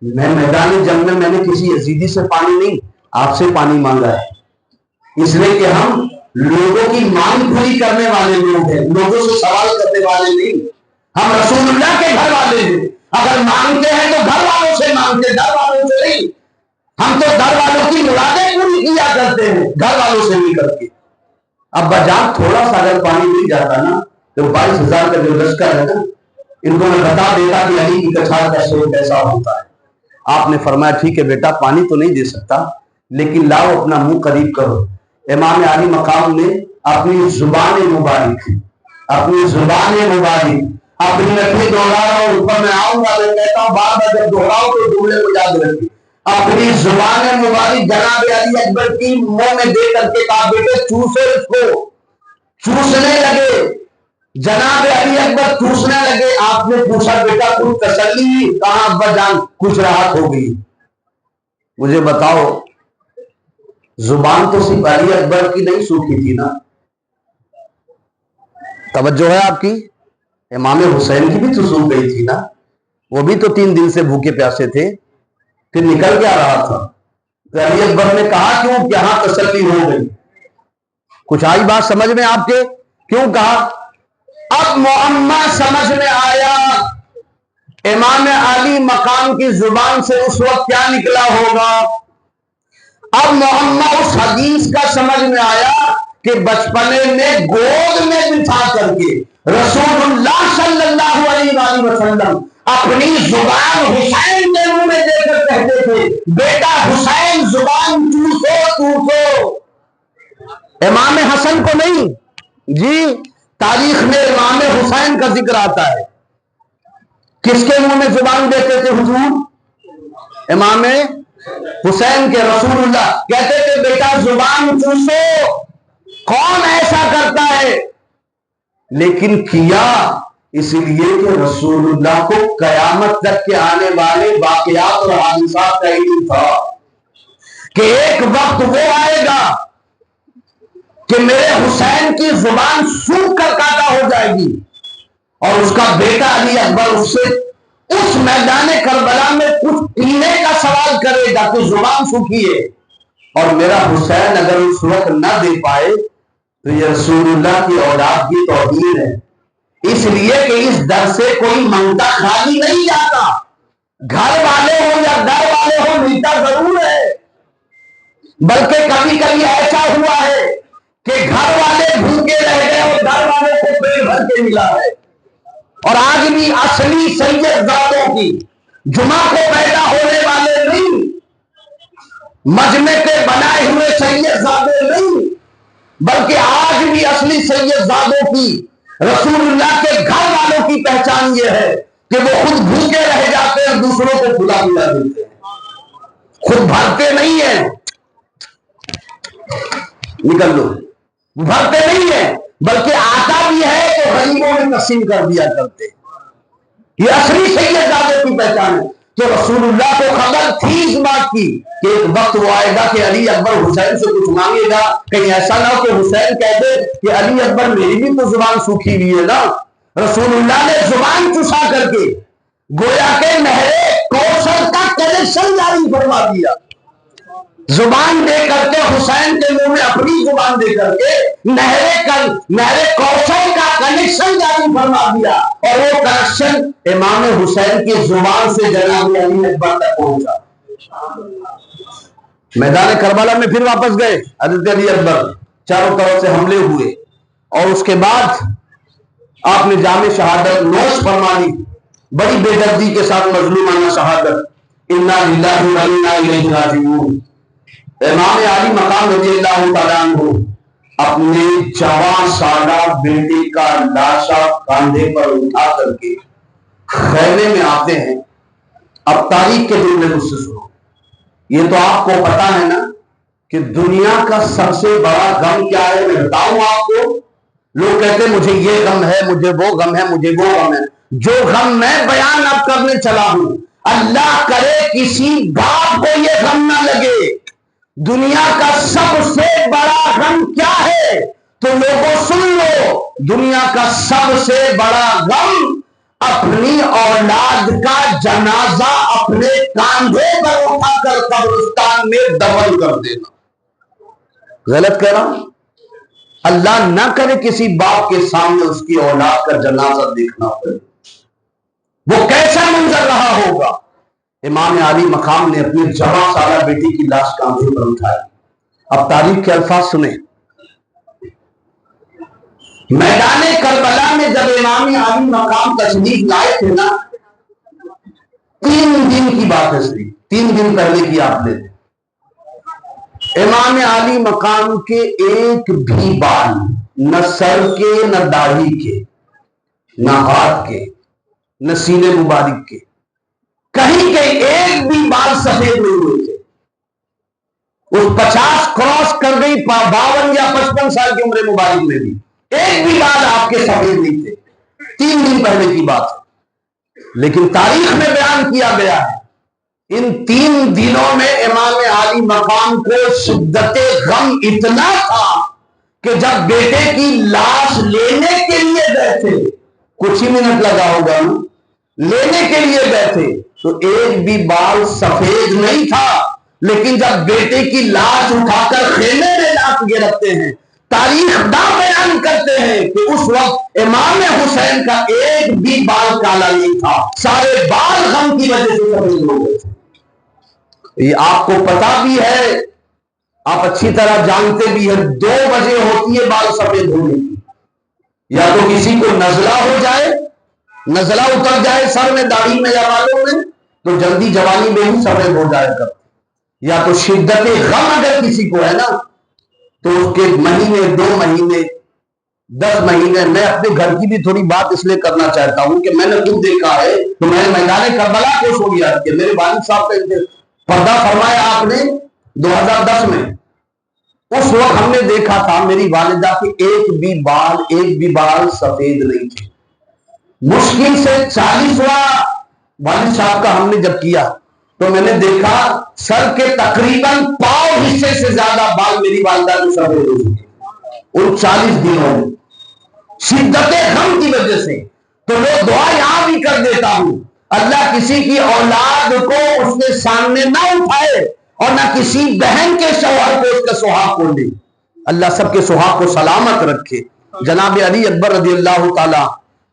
میں میدان جنگ میں نے کسی یزیدی سے پانی نہیں، آپ سے پانی مانگا ہے، اس لیے کہ ہم لوگوں کی مانگ پوری کرنے والے لوگ ہیں، لوگوں سے سوال کرنے والے نہیں، ہم رسول اللہ کے گھر والے ہیں، اگر مانگتے ہیں تو گھر والوں سے مانگتے، گھر والوں سے نہیں، ہم تو گھر والوں کی مرادیں پوری کیا کرتے ہیں، گھر والوں سے نہیں کرتے۔ ابا جان تھوڑا سا اگر پانی مل جاتا نا تو 22,000 کا جو لشکر ہے نا، ان کو میں بتا دیتا کہ علی کی کچھال کا شور کیسا ہوتا ہے، آپ نے فرمایا ٹھیک ہے بیٹا پانی تو نہیں دے سکتا لیکن لاؤ اپنا منہ قریب کرو. امام علی مقام نے اپنی زبان مبارک اپنی نفی دوہرا رہا ہوں, اوپر میں آؤں گا میں کہتا ہوں بار بار جب دوہراؤ تو جملے کو یاد رکھیں. اپنی زبان مبارک جناب علی اکبر کی منہ میں دے کر کے کہا بیٹے چوسو اس کو. چوسنے لگے, جناب علی اکبر چوسنے لگے. آپ نے پوچھا بیٹا تم تسلی, کہاں ابا جان کچھ راحت ہو گئی. مجھے بتاؤ زبان تو صرف علی اکبر کی نہیں سوکھی تھی نا, توجہ ہے آپ کی, امام حسین کی بھی تو سوکھ گئی تھی نا. وہ بھی تو 3 دن سے بھوکے پیاسے تھے, پھر نکل کیا رہا تھا. علی اکبر نے کہا کیوں یہاں تسلی ہو گئی. کچھ آئی بات سمجھ میں آپ کے؟ کیوں کہا؟ اب معمہ سمجھ میں آیا امام علی مقام کی زبان سے اس وقت کیا نکلا ہوگا. اب معمہ اس حدیث کا سمجھ میں آیا کہ بچپنے میں گود میں بٹھا کر کے رسول اللہ صلی اللہ علیہ وآلہ وسلم اپنی زبان حسین کے منہ میں دے کر کہتے تھے بیٹا حسین زبان چوسو. امام حسن کو نہیں جی, تاریخ میں امام حسین کا ذکر آتا ہے. کس کے منہ میں زبان دیتے تھے حضور؟ امام حسین کے. رسول اللہ کہتے تھے بیٹا زبان چوسو. کون ایسا کرتا ہے؟ لیکن کیا اس لیے کہ رسول اللہ کو قیامت تک کے آنے والے واقعات اور حادثات کا علم تھا کہ ایک وقت وہ آئے گا کہ میرے حسین کی زبان سوکھ کر کاٹا ہو جائے گی اور اس کا بیٹا علی اکبر اس سے اس میدان کربلا میں کچھ پینے کا سوال کرے گا کہ زبان سوکھی ہے, اور میرا حسین اگر اس وقت نہ دے پائے تو یہ رسول اللہ کی اولاد کی توہین ہے. اس لیے کہ اس در سے کوئی منگتا خالی نہیں جاتا. گھر والے ہو یا در والے ہو ملتا ضرور ہے, بلکہ کبھی کبھی ایسا ہوا ہے کہ گھر والے بھوکے رہ گئے اور در والے کو پیٹ بھر کے ملا ہے. اور آج بھی اصلی سید زادوں کی جمعہ کو پیدا ہونے والے نہیں, مجمع کے بنائے ہوئے سید زادے نہیں, بلکہ آج بھی اصلی سید زادوں کی رسول اللہ کے گھر والوں کی پہچان یہ ہے کہ وہ خود بھوکے رہ جاتے ہیں, دوسروں کو کھلا پلا دیتے ہیں, خود بھرتے نہیں ہیں. نکل لو, بھرتے نہیں ہیں بلکہ آتا بھی ہے تو غریبوں میں تقسیم کر دیا کرتے. یہ اصلی سید زادوں کی پہچان ہے. تو رسول اللہ کو خبر تھی اس بات کی کہ ایک وقت وہ آئے گا کہ علی اکبر حسین سے کچھ مانگے گا, کہیں ایسا نہ ہو کہ حسین کہہ دے کہ علی اکبر میری بھی تو زبان سوکھی ہوئی ہے نا. رسول اللہ نے زبان چسا کر کے گویا کہ نہر کوثر کا کنیکشن جاری فرما دیا. زبان دے کر کے حسین کے منہ میں اپنی زبان دے کر کے نہر کوثر کا کنیکشن جاری فرما دیا, اور وہ کنیکشن امام حسین کی زبان سے جناب علی اکبر تک پہنچا. میدان کربلا میں پھر واپس گئے حضرت علی اکبر, چاروں طرف سے حملے ہوئے اور اس کے بعد آپ نے جام شہادت نوش فرما لی, بڑی بے دردی کے ساتھ مظلومانہ شہادت. انا للہ و انا الیہ راجعون. امام علی مقام رضی اللہ تعالیٰ عنہ اپنے جوان سالہ بیٹے کا لاشا کاندھے پر اٹھا کر کے خیمے میں آتے ہیں. اب تاریخ کے دل میں مجھ سے سنو, یہ تو آپ کو پتا ہے نا کہ دنیا کا سب سے بڑا غم کیا ہے. میں بتاؤں آپ کو, لوگ کہتے ہیں مجھے یہ غم ہے, مجھے وہ غم ہے, مجھے وہ غم ہے. جو غم میں بیان اب کرنے چلا ہوں, اللہ کرے کسی باپ کو یہ غم نہ لگے. دنیا کا سب سے بڑا غم کیا ہے تو لوگوں سن لو, دنیا کا سب سے بڑا غم اپنی اولاد کا جنازہ اپنے کاندھے پر اٹھا کر قبرستان میں دفن کر دینا. غلط کہہ رہا ہوں؟ اللہ نہ کرے کسی باپ کے سامنے اس کی اولاد کا جنازہ دیکھنا پڑے, وہ کیسا منظر رہا ہوگا. امام علی مقام نے اپنے جوان سالہ بیٹی کی لاش کاندھے پر اٹھائی. اب تاریخ کے الفاظ سنیں. میدان کربلا میں جب امام علی مقام تشریف لائے تھے نا, 3 دن کی بات ہے صرف، 3 دن پہلے کی آپ نے، امام عالی مقام کے ایک بھی بال، نہ سر کے نہ داڑھی کے نہ ہاتھ کے نہ سینے مبارک کے، کہیں کے ایک بھی بال سفید نہیں ہوئے تھے۔ اس 50 کراس کر گئی 52 یا 55 سال کی عمر مبارک میں بھی ایک بھی بال آپ کے سفید نہیں تھے، 3 دن پہلے کی بات ہے۔ لیکن تاریخ میں بیان کیا گیا ہے ان 3 دنوں میں امام عالی مقام کو شدت غم اتنا تھا کہ جب بیٹے کی لاش لینے کے لیے بیٹھے، کچھ ہی منٹ لگا ہوگا لینے کے لیے بیٹھے، تو ایک بھی بال سفید نہیں تھا، لیکن جب بیٹے کی لاش اٹھا کر خیمے میں لا کے رکھتے ہیں، تاریخ دا بیان کرتے ہیں کہ اس وقت امام حسین کا ایک بھی بال کالا نہیں تھا، سارے بال غم کی وجہ سے سفید ہو گئے تھے۔ یہ آپ کو پتا بھی ہے، آپ اچھی طرح جانتے بھی ہیں، 2 بجے ہوتی ہے بال سفید ہونے کی، یا تو کسی کو نزلہ ہو جائے، نزلہ اتر جائے سر میں داڑھی میں یا بالوں میں، تو جلدی جوانی میں ہی سفید ہو جائے گا، یا تو شدت غم اگر کسی کو ہے نا تو اس کے مہینے 2 مہینے 10 مہینے۔ میں اپنے گھر کی بھی تھوڑی بات اس لیے کرنا چاہتا ہوں کہ میں نے خود دیکھا ہے، تو میں نے میدان کربلا کو سو گیا کہ میرے والد صاحب کا پردہ فرمایا آپ نے 2010 میں، اس وقت ہم نے دیکھا تھا میری والدہ کے ایک بھی بال سفید نہیں تھے۔ مشکل سے 40واں والد صاحب کا ہم نے جب کیا تو میں نے دیکھا سر کے تقریباً پاؤں حصے سے زیادہ بال میری والدہ کے سفید ہو چکے ان 40 دنوں میں، شدت غم کی وجہ سے۔ تو وہ دعا یہاں بھی کر دیتا ہوں، اللہ کسی کی اولاد کو اس کے سامنے نہ اٹھائے اور نہ کسی بہن کے شوہر کو اس کا سہاگ کھول دے، اللہ سب کے سہاگ کو سلامت رکھے۔ جناب علی اکبر رضی اللہ تعالی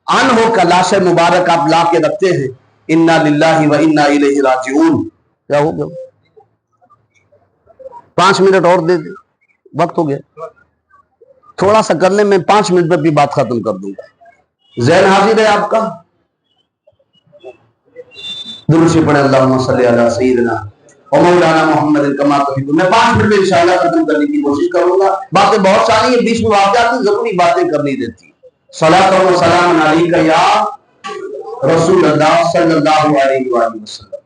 عنہ کا لاش مبارک آپ لا کے رکھتے ہیں، انا للہ و انا الیہ راجعون۔ کیا ہو گیا؟ 5 منٹ اور دے دیں، وقت ہو گیا، تھوڑا سا کر لیں، میں 5 منٹ میں بھی بات ختم کر دوں گا۔ ذہن حاضر ہے آپ کا؟ درود سے پڑھیں اللہم صلی علی سیدنا و مولانا محمد کما تحب۔ میں 5 منٹ میں انشاءاللہ ختم کرنے کی کوشش کروں گا، باتیں بہت ساری ہیں، بیچ میں واقعات ہیں، ضروری باتیں کرنی دیتی۔ صلاۃ و سلام علیک یا رسول اللہ صلی اللہ علیہ وآلہ وسلم۔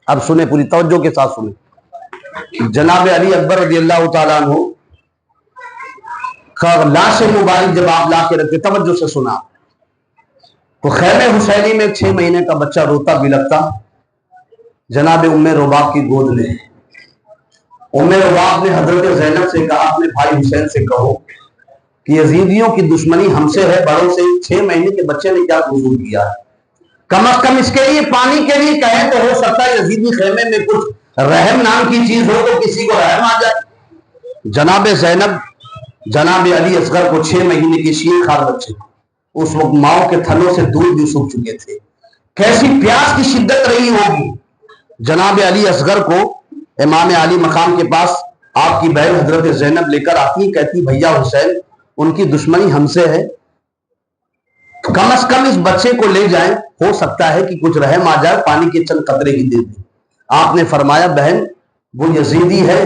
اب سنیں، پوری توجہ کے ساتھ سنیں۔ جناب علی اکبر رضی اللہ تعالیٰ عنہ لاش مبارک جب آپ لا کے رکھتے، توجہ سے سنا، تو خیمہ حسینی میں 6 مہینے کا بچہ روتا بلکتا جناب ام رباب کی گود میں۔ ام رباب نے حضرت زینب سے کہا، اپنے بھائی حسین سے کہو کہ یزیدیوں کی دشمنی ہم سے ہے، بڑوں سے، 6 مہینے کے بچے نے کیا قصور کیا ہے، کم از کم اس کے لیے پانی کے لیے کہیں تو ہو سکتا ہے یزیدی خیمے میں کچھ رحم نام کی چیز ہو تو کسی کو رحم آ جائے۔ جناب زینب جناب علی اصغر کو 6 مہینے کی شیر خار بچے، اس وقت ماؤں کے تھنوں سے دودھ بھی سوکھ چکے تھے، کیسی پیاس کی شدت رہی ہوگی۔ جناب علی اصغر کو امام علی مقام کے پاس آپ کی بہن حضرت زینب لے کر آتی، کہتی بھیا حسین ان کی دشمنی ہم سے ہے، کم از کم اس بچے کو لے جائیں، ہو سکتا ہے کہ کچھ رحم آ جائے، پانی کے چند قطرے ہی دے دیں۔ آپ نے فرمایا بہن وہ یزیدی ہے،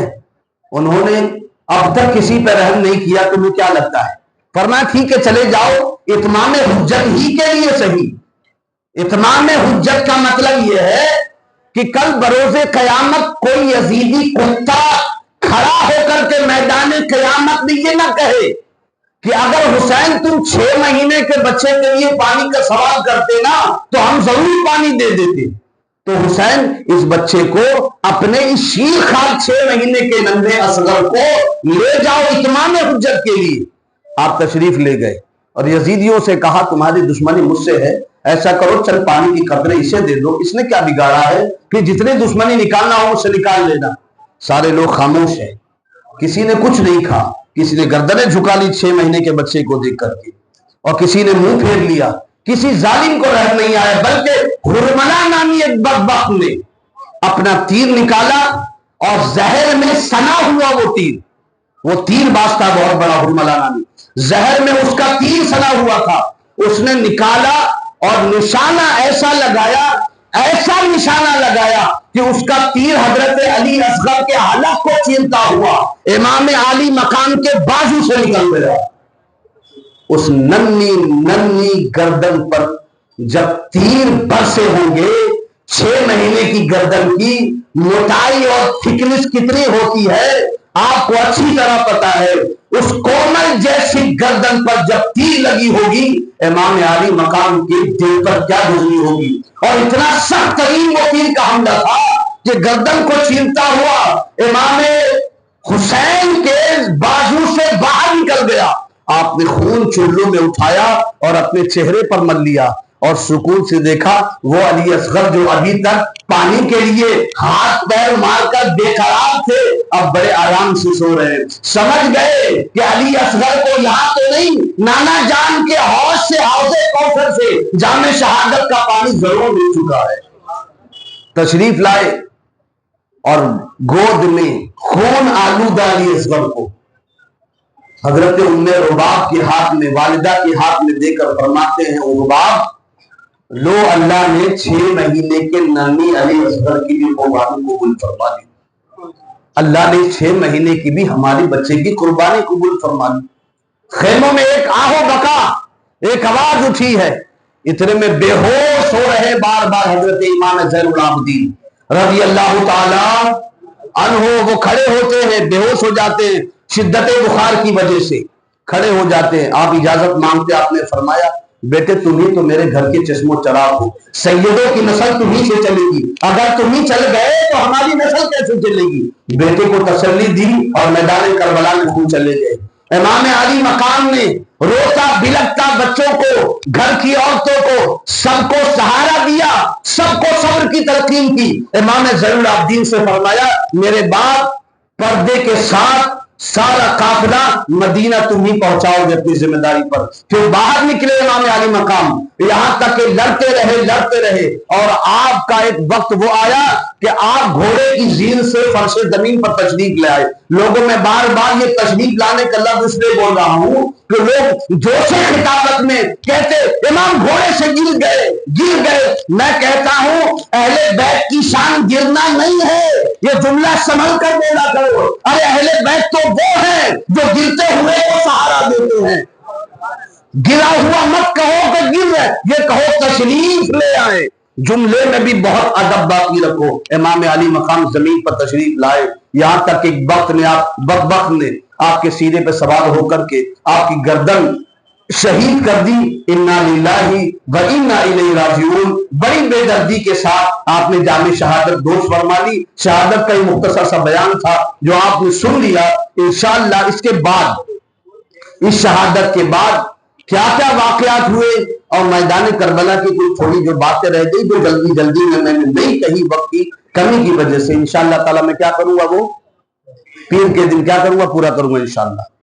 انہوں نے اب تک کسی پہ رحم نہیں کیا، تمہیں کیا لگتا ہے؟ فرمایا ٹھیک ہے چلے جاؤ، اتمام حجت ہی کے لیے صحیح۔ اتمام حجت کا مطلب یہ ہے کہ کل بروز قیامت کوئی یزیدی کتا کھڑا ہو کر کے میدان قیامت میں یہ نہ کہے کہ اگر حسین تم 6 مہینے کے بچے کے لیے پانی کا سوال کرتے نا تو ہم ضرور پانی دے دیتے۔ تو حسین اس بچے کو اپنے اس شیر خار 6 مہینے کے ننھے اصغر کو لے جاؤ اتمام حجت کے لیے۔ آپ تشریف لے گئے اور یزیدیوں سے کہا تمہاری دشمنی مجھ سے ہے، ایسا کرو چل پانی کی قطرے اسے دے دو، اس نے کیا بگاڑا ہے کہ جتنے دشمنی نکالنا ہو مجھ سے نکال لینا۔ سارے لوگ خاموش ہیں، کسی نے کچھ نہیں کہا، کسی نے گردنیں جھکا لی 6 مہینے کے بچے کو دیکھ کر کے، اور کسی نے منہ پھیر لیا، کسی ظالم کو رحم نہیں آیا، بلکہ ہرملا نامی ایک بدبخت نے اپنا تیر نکالا اور زہر میں سنا ہوا وہ تیر باز تھا بہت بڑا، ہرملا نامی زہر میں اس کا تیر سنا ہوا تھا، اس نے نکالا اور نشانہ ایسا لگایا ایسا نشانہ لگایا کہ اس کا تیر حضرت علی اصغر کے حلق کو چیرتا ہوا امام علی مقام کے بازو سے نکل گیا. اس ننھی ننھی گردن پر جب تیر برسے ہوں گے، 6 مہینے کی گردن کی موٹائی اور تھکنس کتنی ہوتی ہے آپ کو اچھی طرح پتا ہے. اس کومل جیسی گردن پر جب تیر لگی ہوگی امام علی مقام کے دل پر کیا گزری ہوگی. اور اتنا سخت ترین وہ تیر کا حملہ تھا کہ گردن کو چیرتا ہوا امام حسین کے بازو سے باہر نکل گیا. آپ نے خون چولوں میں اٹھایا اور اپنے چہرے پر مل لیا اور سکون سے دیکھا وہ علی اصغر جو ابھی تک پانی کے لیے ہاتھ پیر مار کر بے قرار تھے اب بڑے آرام سے سو رہے. سمجھ گئے کہ علی اصغر کو یہاں تو نہیں، نانا جان کے حوض سے، حوض کوثر سے جام شہادت کا پانی ضرور مل چکا ہے. تشریف لائے اور گود میں خون آلودہ علی اصغر کو حضرت ام رباب کے ہاتھ میں، والدہ کے ہاتھ میں دے کر فرماتے ہیں رباب لو اللہ نے 6 مہینے کے ننھی علی اصغر کی بھی قربانی قبول فرما لی. اللہ نے 6 مہینے کی بھی ہماری بچے کی قربانی قبول فرما لی. خیموں میں ایک آہو بکا، ایک آواز اٹھی ہے، اتنے میں بے ہوش ہو رہے بار بار حضرت امام زین العابدین رضی اللہ تعالی عنہ. وہ کھڑے ہوتے ہیں، بے ہوش ہو جاتے ہیں، شدت بخار کی وجہ سے کھڑے ہو جاتے ہیں. آپ اجازت مانگتے، آپ نے فرمایا بیٹے تم ہی تو میرے گھر کے چشم و چراغ ہو، سیدوں کی نسل تم ہی سے چلے گی، اگر تم ہی چل گئے تو ہماری نسل کیسے چلے گی. بیٹے کو تسلی دی اور میدان کربلا میں خود چلے گئے. امام علی مقام نے روتا بلکتا بچوں کو، گھر کی عورتوں کو، سب کو سہارا دیا، سب کو صبر کی تلقین کی. امام زین العابدین سے فرمایا میرے باپ پردے کے ساتھ سارا قافلہ مدینہ تم ہی پہنچاؤ گے اپنی ذمہ داری پر. پھر باہر نکلے امام علی مقام، یہاں تک کہ لڑتے رہے اور آپ کا ایک وقت وہ آیا کہ آپ گھوڑے کی زین سے فرش زمین پر تشریف لے آئے. لوگوں میں بار بار یہ تشریف لانے کا لفظ اس لیے بول رہا ہوں کہ لوگ جوش خطابت میں کہتے امام گھوڑے سے گر گئے. میں کہتا ہوں اہل بیت کی شان گرنا نہیں ہے، یہ جملہ سنبھل کر بولا کرو. ارے اہل بیت تو وہ ہیں جو گرتے ہوئے کو سہارا دیتے ہیں. گرا ہوا مت کہو کہ گر رہے، یہ کہو تشریف لے آئے. جملے میں بھی بہت ادب باقی رکھو. امام علی مقام زمین پر تشریف لائے، یہاں تک کہ بدبخت نے آپ کے سینے پہ سوار ہو کر کے آپ کی گردن شہید کر دی. انا للہ و انا الیہ راجعون. بڑی بے دردی کے ساتھ آپ نے جام شہادت دوش فرما لی. شہادت کا ایک مختصر سا بیان تھا جو آپ نے سن لیا. انشاءاللہ اس کے بعد، اس شہادت کے بعد کیا کیا واقعات ہوئے اور میدان کربلا کی کوئی تھوڑی جو باتیں رہ گئی جو جلدی میں نے نہیں کہی وقت کی کمی کی وجہ سے، انشاءاللہ تعالی میں کیا کروں گا وہ پیر کے دن کیا کروں گا، پورا کروں گا انشاءاللہ.